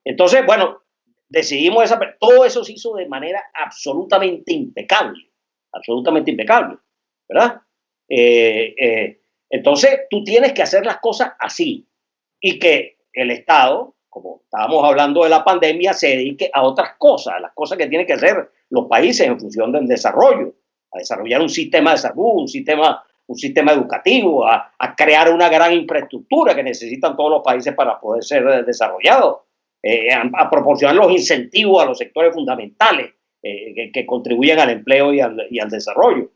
Entonces, bueno, decidimos todo eso se hizo de manera absolutamente impecable, ¿verdad? Entonces, tú tienes que hacer las cosas así y que el Estado, como estábamos hablando de la pandemia, se dedique a otras cosas, a las cosas que tienen que hacer los países en función del desarrollo, a desarrollar un sistema de salud, un sistema educativo, a crear una gran infraestructura que necesitan todos los países para poder ser desarrollados, a proporcionar los incentivos a los sectores fundamentales que contribuyen al empleo y al desarrollo.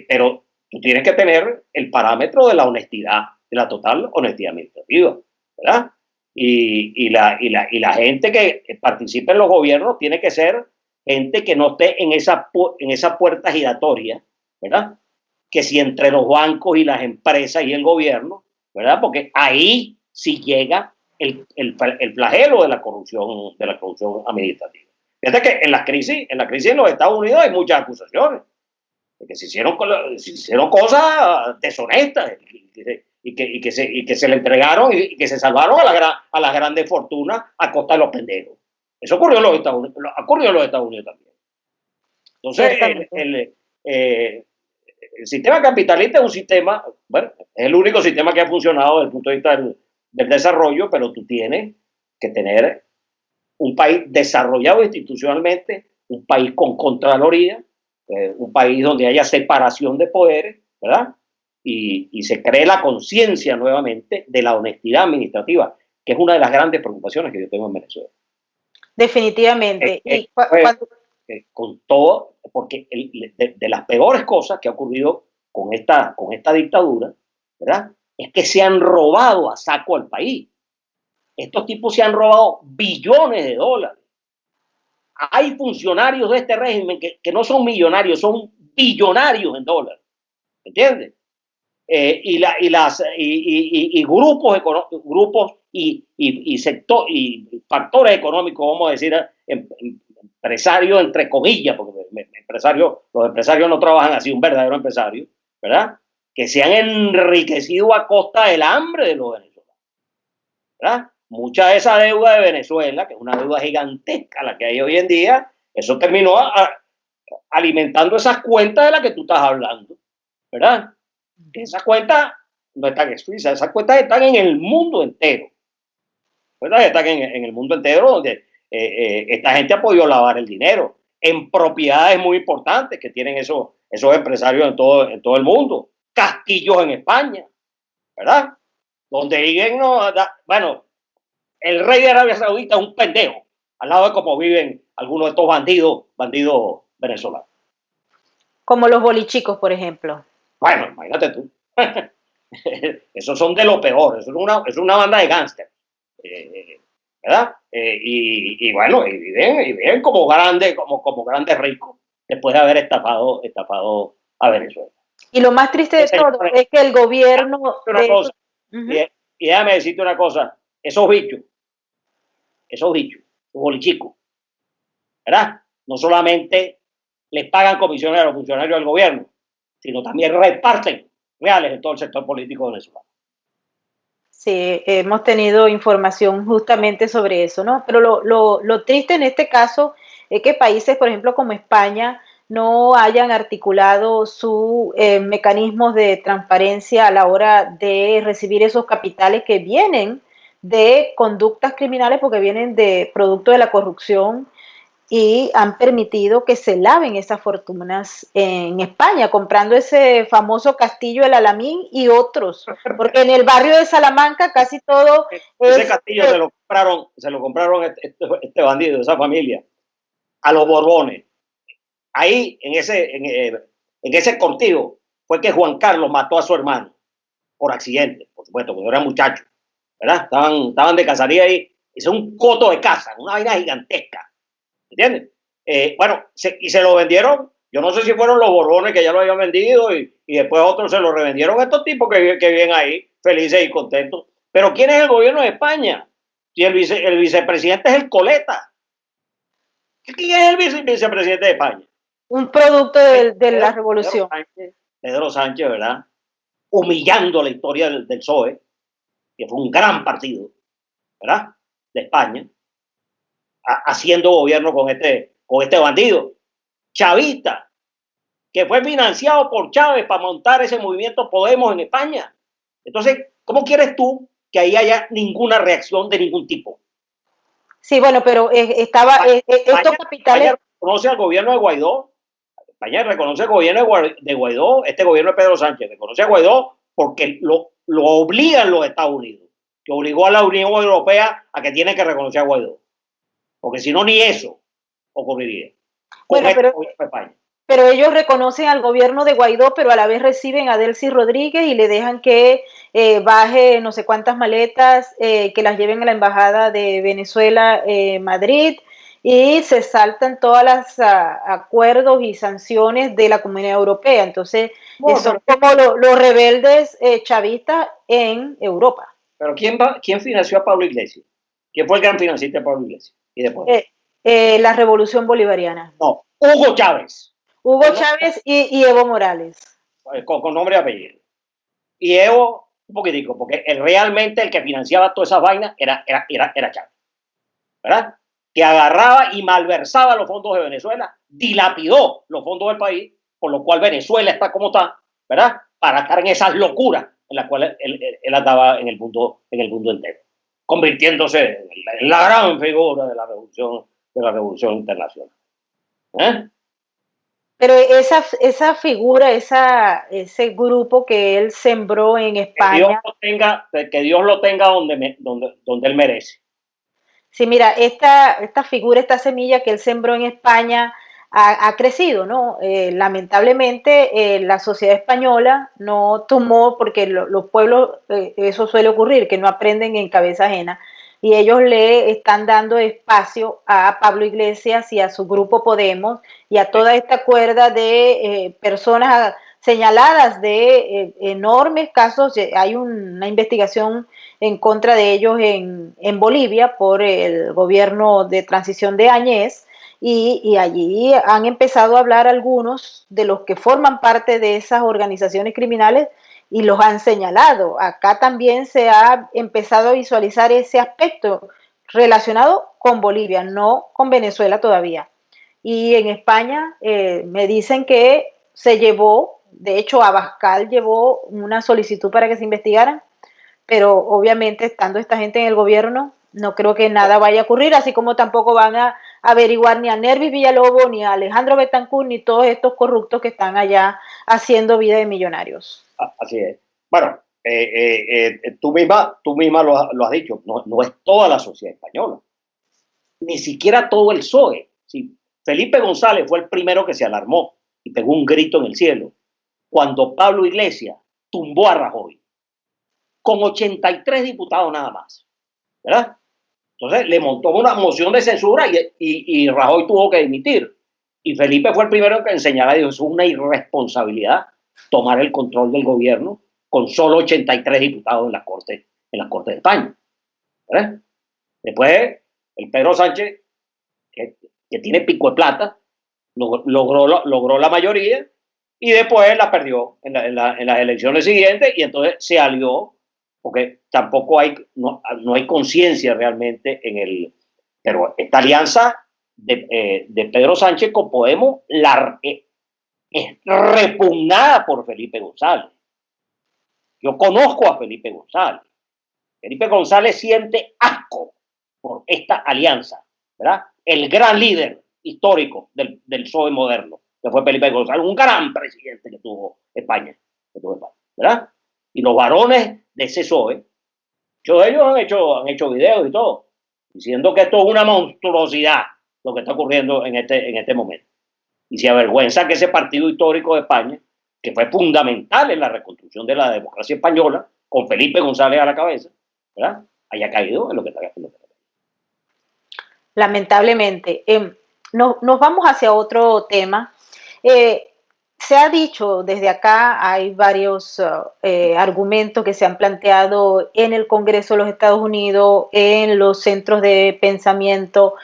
Pero tú tienes que tener el parámetro de la honestidad, de la total honestidad administrativa, ¿verdad? Y la gente que participe en los gobiernos tiene que ser gente que no esté en esa puerta giratoria, ¿verdad? Que si entre los bancos y las empresas y el gobierno, ¿verdad? Porque ahí sí llega el flagelo de la corrupción administrativa. Fíjate que en la crisis en los Estados Unidos hay muchas acusaciones de que se hicieron cosas deshonestas y que se le entregaron y que se salvaron a las grandes fortunas a costa de los pendejos. Eso ocurrió en los Estados Unidos también. Entonces, el sistema capitalista es un sistema, bueno, es el único sistema que ha funcionado desde el punto de vista del desarrollo, pero tú tienes que tener un país desarrollado institucionalmente, un país con contraloría, un país donde haya separación de poderes, ¿verdad? Y se cree la conciencia nuevamente de la honestidad administrativa, que es una de las grandes preocupaciones que yo tengo en Venezuela. Definitivamente. Con todo, porque de las peores cosas que ha ocurrido con esta dictadura, ¿verdad? Es que se han robado a saco al país. Estos tipos se han robado billones de dólares. Hay funcionarios de este régimen que no son millonarios, son billonarios en dólares. ¿Entiendes? Y grupos y factores económicos, vamos a decir, empresarios entre comillas, porque los empresarios no trabajan así, un verdadero empresario, ¿verdad? Que se han enriquecido a costa del hambre de los venezolanos, ¿verdad? Mucha de esa deuda de Venezuela, que es una deuda gigantesca la que hay hoy en día, eso terminó alimentando esas cuentas de las que tú estás hablando, ¿verdad? Esas cuentas no están en Suiza, esas cuentas están en el mundo entero. Cuentas están en el mundo entero donde esta gente ha podido lavar el dinero en propiedades muy importantes que tienen esos empresarios en todo el mundo. Castillos en España, ¿verdad? Donde viven, bueno, el rey de Arabia Saudita es un pendejo, al lado de cómo viven algunos de estos bandidos venezolanos. Como los bolichicos, por ejemplo. Bueno, imagínate tú. Esos son de lo peor, es una banda de gángsters. ¿Verdad? Y bueno, y viven como grandes ricos después de haber estafado a Venezuela. Y lo más triste de todo es que el gobierno... Y déjame decirte una cosa, esos bichos, los bolichicos, ¿verdad? No solamente les pagan comisiones a los funcionarios del gobierno, sino también reparten reales en todo el sector político venezolano. Sí, hemos tenido información justamente sobre eso, ¿no? Pero lo triste en este caso es que países, por ejemplo, como España, no hayan articulado sus mecanismos de transparencia a la hora de recibir esos capitales que vienen de conductas criminales porque vienen de producto de la corrupción y han permitido que se laven esas fortunas en España, comprando ese famoso castillo El Alamín y otros, porque en el barrio de Salamanca casi todo ese castillo se lo compraron este bandido, esa familia, a los Borbones. Ahí, en ese cortijo, fue que Juan Carlos mató a su hermano, por accidente, por supuesto, cuando era muchacho, ¿verdad? Estaban de cacería ahí, es un coto de casa, una vaina gigantesca, ¿entiendes? Bueno, y se lo vendieron, yo no sé si fueron los Borbones que ya lo habían vendido y después otros se lo revendieron a estos tipos que viven ahí, felices y contentos. Pero ¿quién es el gobierno de España? Si el vicepresidente es el Coleta. ¿Quién es el vicepresidente de España? Un producto de la revolución. Pedro Sánchez, ¿verdad? Humillando la historia del PSOE, que fue un gran partido, ¿verdad? De España, haciendo gobierno con este bandido chavista, que fue financiado por Chávez para montar ese movimiento Podemos en España. Entonces, ¿cómo quieres tú que ahí haya ninguna reacción de ningún tipo? Sí, bueno, pero estos capitales... España reconoce al gobierno de Guaidó. España reconoce el gobierno de Guaidó, este gobierno de Pedro Sánchez, reconoce a Guaidó porque lo obligan los Estados Unidos, que obligó a la Unión Europea a que tiene que reconocer a Guaidó. Porque si no, ni eso ocurriría. Bueno, pero ellos reconocen al gobierno de Guaidó, pero a la vez reciben a Delcy Rodríguez y le dejan que baje no sé cuántas maletas, que las lleven a la embajada de Venezuela en Madrid, y se saltan todos los acuerdos y sanciones de la Comunidad Europea. Entonces, son como los rebeldes chavistas en Europa. Pero ¿quién financió a Pablo Iglesias? ¿Quién fue el gran financista de Pablo Iglesias? Y después. La Revolución Bolivariana. No, Hugo Chávez. Hugo Chávez y Evo Morales. Con nombre y apellido. Y Evo, un poquitico, porque realmente el que financiaba todas esas vainas era Chávez. ¿Verdad? Que agarraba y malversaba los fondos de Venezuela, dilapidó los fondos del país, por lo cual Venezuela está como está, ¿verdad? Para estar en esas locuras en las cuales él andaba en el mundo entero, convirtiéndose en la gran figura de la revolución internacional. Pero esa figura, ese grupo que él sembró en España... Que Dios lo tenga donde él merece. Sí, mira, esta figura, esta semilla que él sembró en España ha crecido, ¿no? Lamentablemente la sociedad española no tomó, porque los pueblos, eso suele ocurrir, que no aprenden en cabeza ajena, y ellos le están dando espacio a Pablo Iglesias y a su grupo Podemos y a toda esta cuerda de personas señaladas de enormes casos. Hay una investigación en contra de ellos en Bolivia por el gobierno de transición de Áñez, y allí han empezado a hablar algunos de los que forman parte de esas organizaciones criminales y los han señalado. Acá también se ha empezado a visualizar ese aspecto relacionado con Bolivia, no con Venezuela todavía. Y en España me dicen que se llevó De hecho, Abascal llevó una solicitud para que se investigaran, pero obviamente estando esta gente en el gobierno, no creo que nada vaya a ocurrir, así como tampoco van a averiguar ni a Nervis Villalobos, ni a Alejandro Betancourt, ni todos estos corruptos que están allá haciendo vida de millonarios. Así es. Bueno, tú misma lo has dicho, no, no es toda la sociedad española, ni siquiera todo el PSOE. Sí, Felipe González fue el primero que se alarmó y pegó un grito en el cielo cuando Pablo Iglesias tumbó a Rajoy con 83 diputados nada más, ¿verdad? Entonces le montó una moción de censura y Rajoy tuvo que dimitir. Y Felipe fue el primero que señaló que es una irresponsabilidad tomar el control del gobierno con solo 83 diputados en la Corte de España, ¿verdad? Después, el Pedro Sánchez, que tiene pico de plata, logró la mayoría y después la perdió en las elecciones siguientes y entonces se alió, porque tampoco no hay conciencia realmente en el... Pero esta alianza de Pedro Sánchez con Podemos es repugnada por Felipe González. Yo conozco a Felipe González. Felipe González siente asco por esta alianza, ¿verdad? El gran líder histórico del PSOE moderno, que fue Felipe González, un gran presidente que tuvo España, ¿verdad? Y los varones de ese PSOE, muchos de ellos han hecho videos y todo, diciendo que esto es una monstruosidad lo que está ocurriendo en este momento. Y se avergüenza que ese partido histórico de España, que fue fundamental en la reconstrucción de la democracia española, con Felipe González a la cabeza, ¿verdad? Haya caído en lo que está haciendo. Lamentablemente. Nos vamos hacia otro tema. Se ha dicho desde acá, hay varios argumentos que se han planteado en el Congreso de los Estados Unidos, en los centros de pensamiento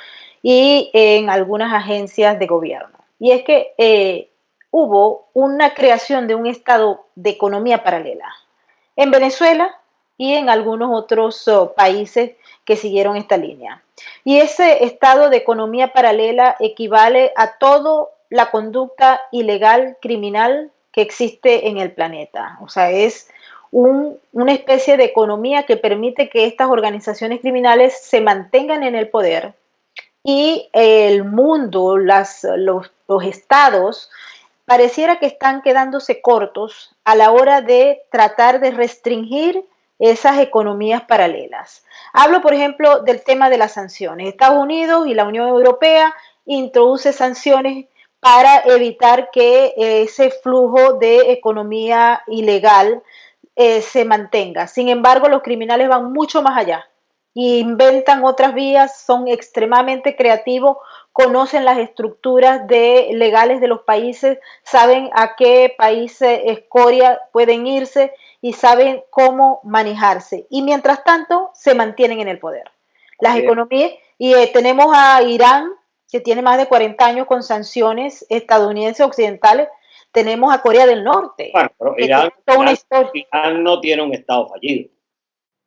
y en algunas agencias de gobierno. Y es que hubo una creación de un estado de economía paralela en Venezuela y en algunos otros países que siguieron esta línea. Y ese estado de economía paralela equivale a toda la conducta ilegal, criminal que existe en el planeta. O sea, es una especie de economía que permite que estas organizaciones criminales se mantengan en el poder y el mundo, los estados, pareciera que están quedándose cortos a la hora de tratar de restringir esas economías paralelas. Hablo, por ejemplo, del tema de las sanciones. Estados Unidos y la Unión Europea introduce sanciones para evitar que ese flujo de economía ilegal se mantenga. Sin embargo, los criminales van mucho más allá e inventan otras vías, son extremadamente creativos, conocen las estructuras legales de los países, saben a qué países escoria pueden irse y saben cómo manejarse. Y mientras tanto, se mantienen en el poder. Las economías, y tenemos a Irán, que tiene más de 40 años con sanciones estadounidenses occidentales. Tenemos a Corea del Norte. Bueno, pero Irán no tiene un estado fallido.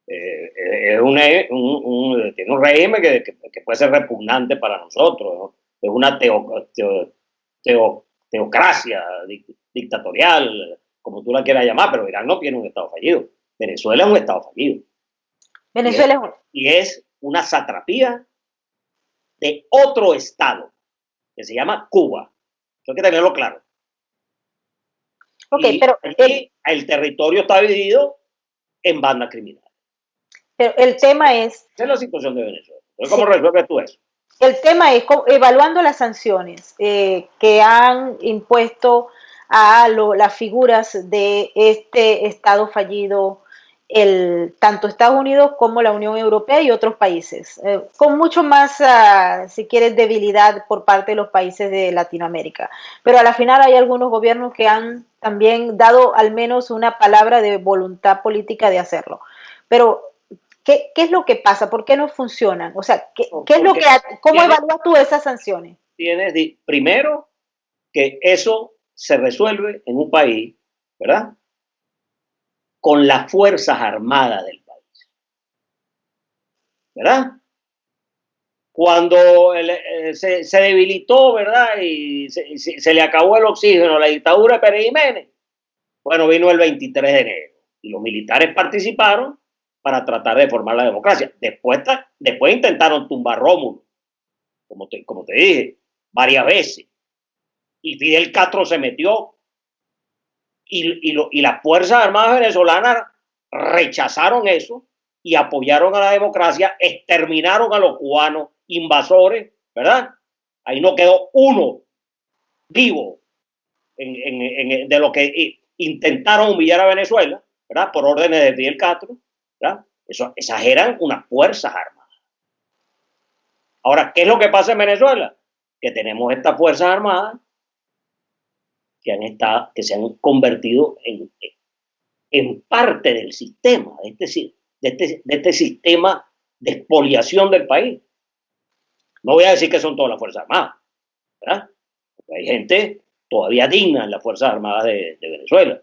Tiene un régimen que puede ser repugnante para nosotros, ¿no? Es una teocracia dictatorial, como tú la quieras llamar, pero Irán no tiene un estado fallido. Venezuela es un estado fallido. Venezuela y es una satrapía de otro estado que se llama Cuba. Eso hay que tenerlo claro. Okay, pero el territorio está dividido en bandas criminales. Pero el tema es... Esa es la situación de Venezuela. ¿Cómo resuelves tú eso? El tema es evaluando las sanciones que han impuesto a las figuras de este Estado fallido, tanto Estados Unidos como la Unión Europea y otros países, con mucho más, si quieres, debilidad por parte de los países de Latinoamérica. Pero a la final hay algunos gobiernos que han también dado al menos una palabra de voluntad política de hacerlo. Pero ¿qué es lo que pasa? ¿Por qué no funcionan? O sea, ¿cómo evalúas tú esas sanciones? Primero, que eso se resuelve en un país, ¿verdad? Con las Fuerzas Armadas del país, ¿verdad? Cuando se debilitó, ¿verdad? Y se le acabó el oxígeno a la dictadura de Pérez Jiménez, Bueno, vino el 23 de enero y los militares participaron para tratar de formar la democracia. Después intentaron tumbar Rómulo, como te dije, varias veces. Y Fidel Castro se metió y las Fuerzas Armadas venezolanas rechazaron eso y apoyaron a la democracia, exterminaron a los cubanos invasores, ¿verdad? Ahí no quedó uno vivo de lo que intentaron humillar a Venezuela, ¿verdad? Por órdenes de Fidel Castro, ¿verdad? Esas eran unas Fuerzas Armadas. Ahora, ¿qué es lo que pasa en Venezuela? Que tenemos estas Fuerzas Armadas que se han convertido en parte del sistema, de este sistema de expoliación del país. No voy a decir que son todas las Fuerzas Armadas, ¿verdad? Porque hay gente todavía digna en las Fuerzas Armadas de Venezuela.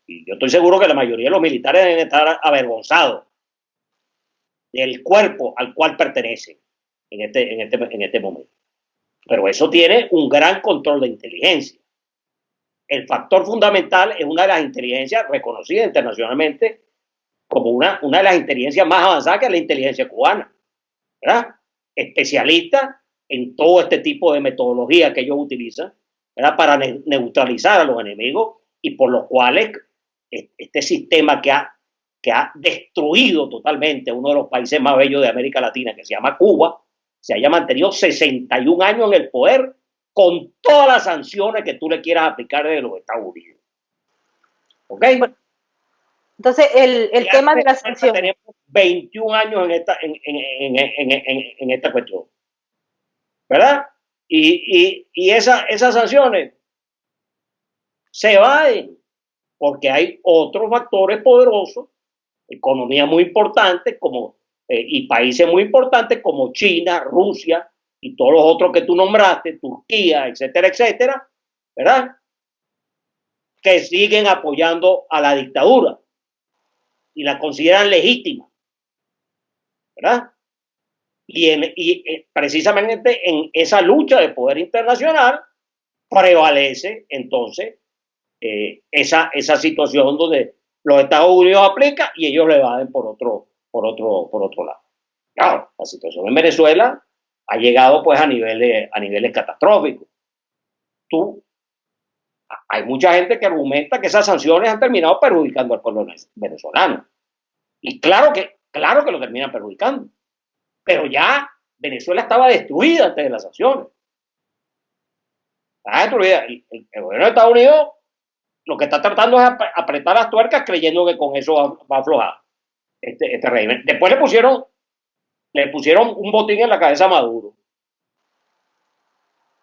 Y yo estoy seguro que la mayoría de los militares deben estar avergonzados del cuerpo al cual pertenecen en este momento. Pero eso tiene un gran control de inteligencia. El factor fundamental es una de las inteligencias reconocidas internacionalmente como una de las inteligencias más avanzadas, que es la inteligencia cubana, ¿verdad? Especialista en todo este tipo de metodología que ellos utilizan, ¿verdad? Para neutralizar a los enemigos y por los cuales este sistema que ha destruido totalmente a uno de los países más bellos de América Latina, que se llama Cuba, se haya mantenido 61 años en el poder con todas las sanciones que tú le quieras aplicar desde los Estados Unidos. ¿Ok? Entonces, el tema de las sanciones. Tenemos 21 años en esta cuestión, ¿verdad? Y esas sanciones se evaden porque hay otros factores poderosos, economías muy importantes y países muy importantes como China, Rusia y todos los otros que tú nombraste, Turquía, etcétera, etcétera, ¿verdad? Que siguen apoyando a la dictadura y la consideran legítima, ¿verdad? Y precisamente en esa lucha de poder internacional prevalece entonces esa situación donde los Estados Unidos aplican y ellos le evaden por otro lado. Claro, la situación en Venezuela ha llegado pues a niveles catastróficos. Hay mucha gente que argumenta que esas sanciones han terminado perjudicando al pueblo venezolano. Y claro que lo terminan perjudicando. Pero ya Venezuela estaba destruida antes de las sanciones. Estaba destruida. Y el gobierno de Estados Unidos lo que está tratando es apretar las tuercas creyendo que con eso va a aflojar este régimen. Después le pusieron un botín en la cabeza a Maduro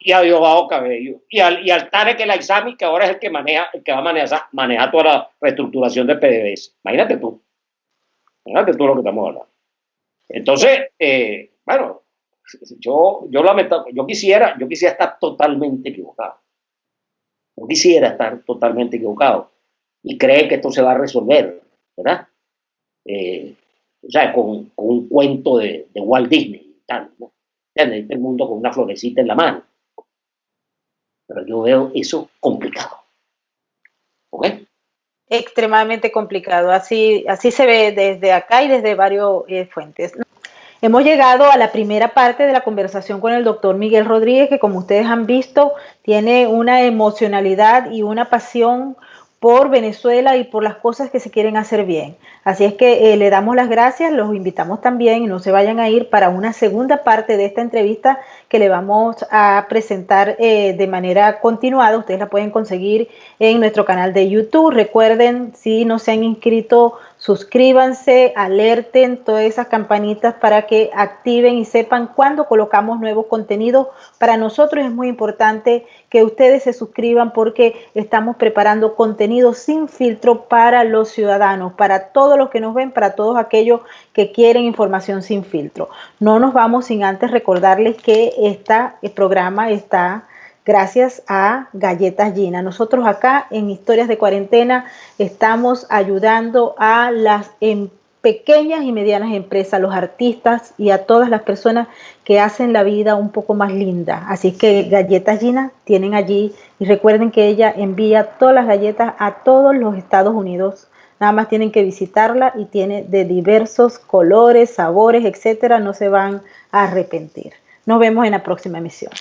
y a Diosdado Cabello y al Tarek El Aissami, que ahora es el que va a manejar toda la reestructuración de PDVSA. Imagínate tú lo que estamos hablando. Entonces, bueno, yo quisiera estar totalmente equivocado. Yo quisiera estar totalmente equivocado y creer que esto se va a resolver, ¿verdad? O sea, con un cuento de Walt Disney y tal, ¿no? El mundo con una florecita en la mano. Pero yo veo eso complicado. ¿Ok? Extremadamente complicado. Así se ve desde acá y desde varias fuentes. Hemos llegado a la primera parte de la conversación con el doctor Miguel Rodríguez, que como ustedes han visto, tiene una emocionalidad y una pasión por Venezuela y por las cosas que se quieren hacer bien. Así es que le damos las gracias, los invitamos también y no se vayan a ir para una segunda parte de esta entrevista que le vamos a presentar de manera continuada. Ustedes la pueden conseguir en nuestro canal de YouTube. Recuerden, si no se han inscrito, suscríbanse, alerten todas esas campanitas para que activen y sepan cuando colocamos nuevos contenidos. Para nosotros es muy importante que ustedes se suscriban porque estamos preparando contenido sin filtro para los ciudadanos, para todos los que nos ven, para todos aquellos que quieren información sin filtro. No nos vamos sin antes recordarles que el programa está gracias a Galletas Gina. Nosotros acá en Historias de Cuarentena estamos ayudando a las pequeñas y medianas empresas, a los artistas y a todas las personas que hacen la vida un poco más linda. Así que Galletas Gina tienen allí, y recuerden que ella envía todas las galletas a todos los Estados Unidos. Nada más tienen que visitarla y tiene de diversos colores, sabores, etcétera. No se van a arrepentir. Nos vemos en la próxima emisión.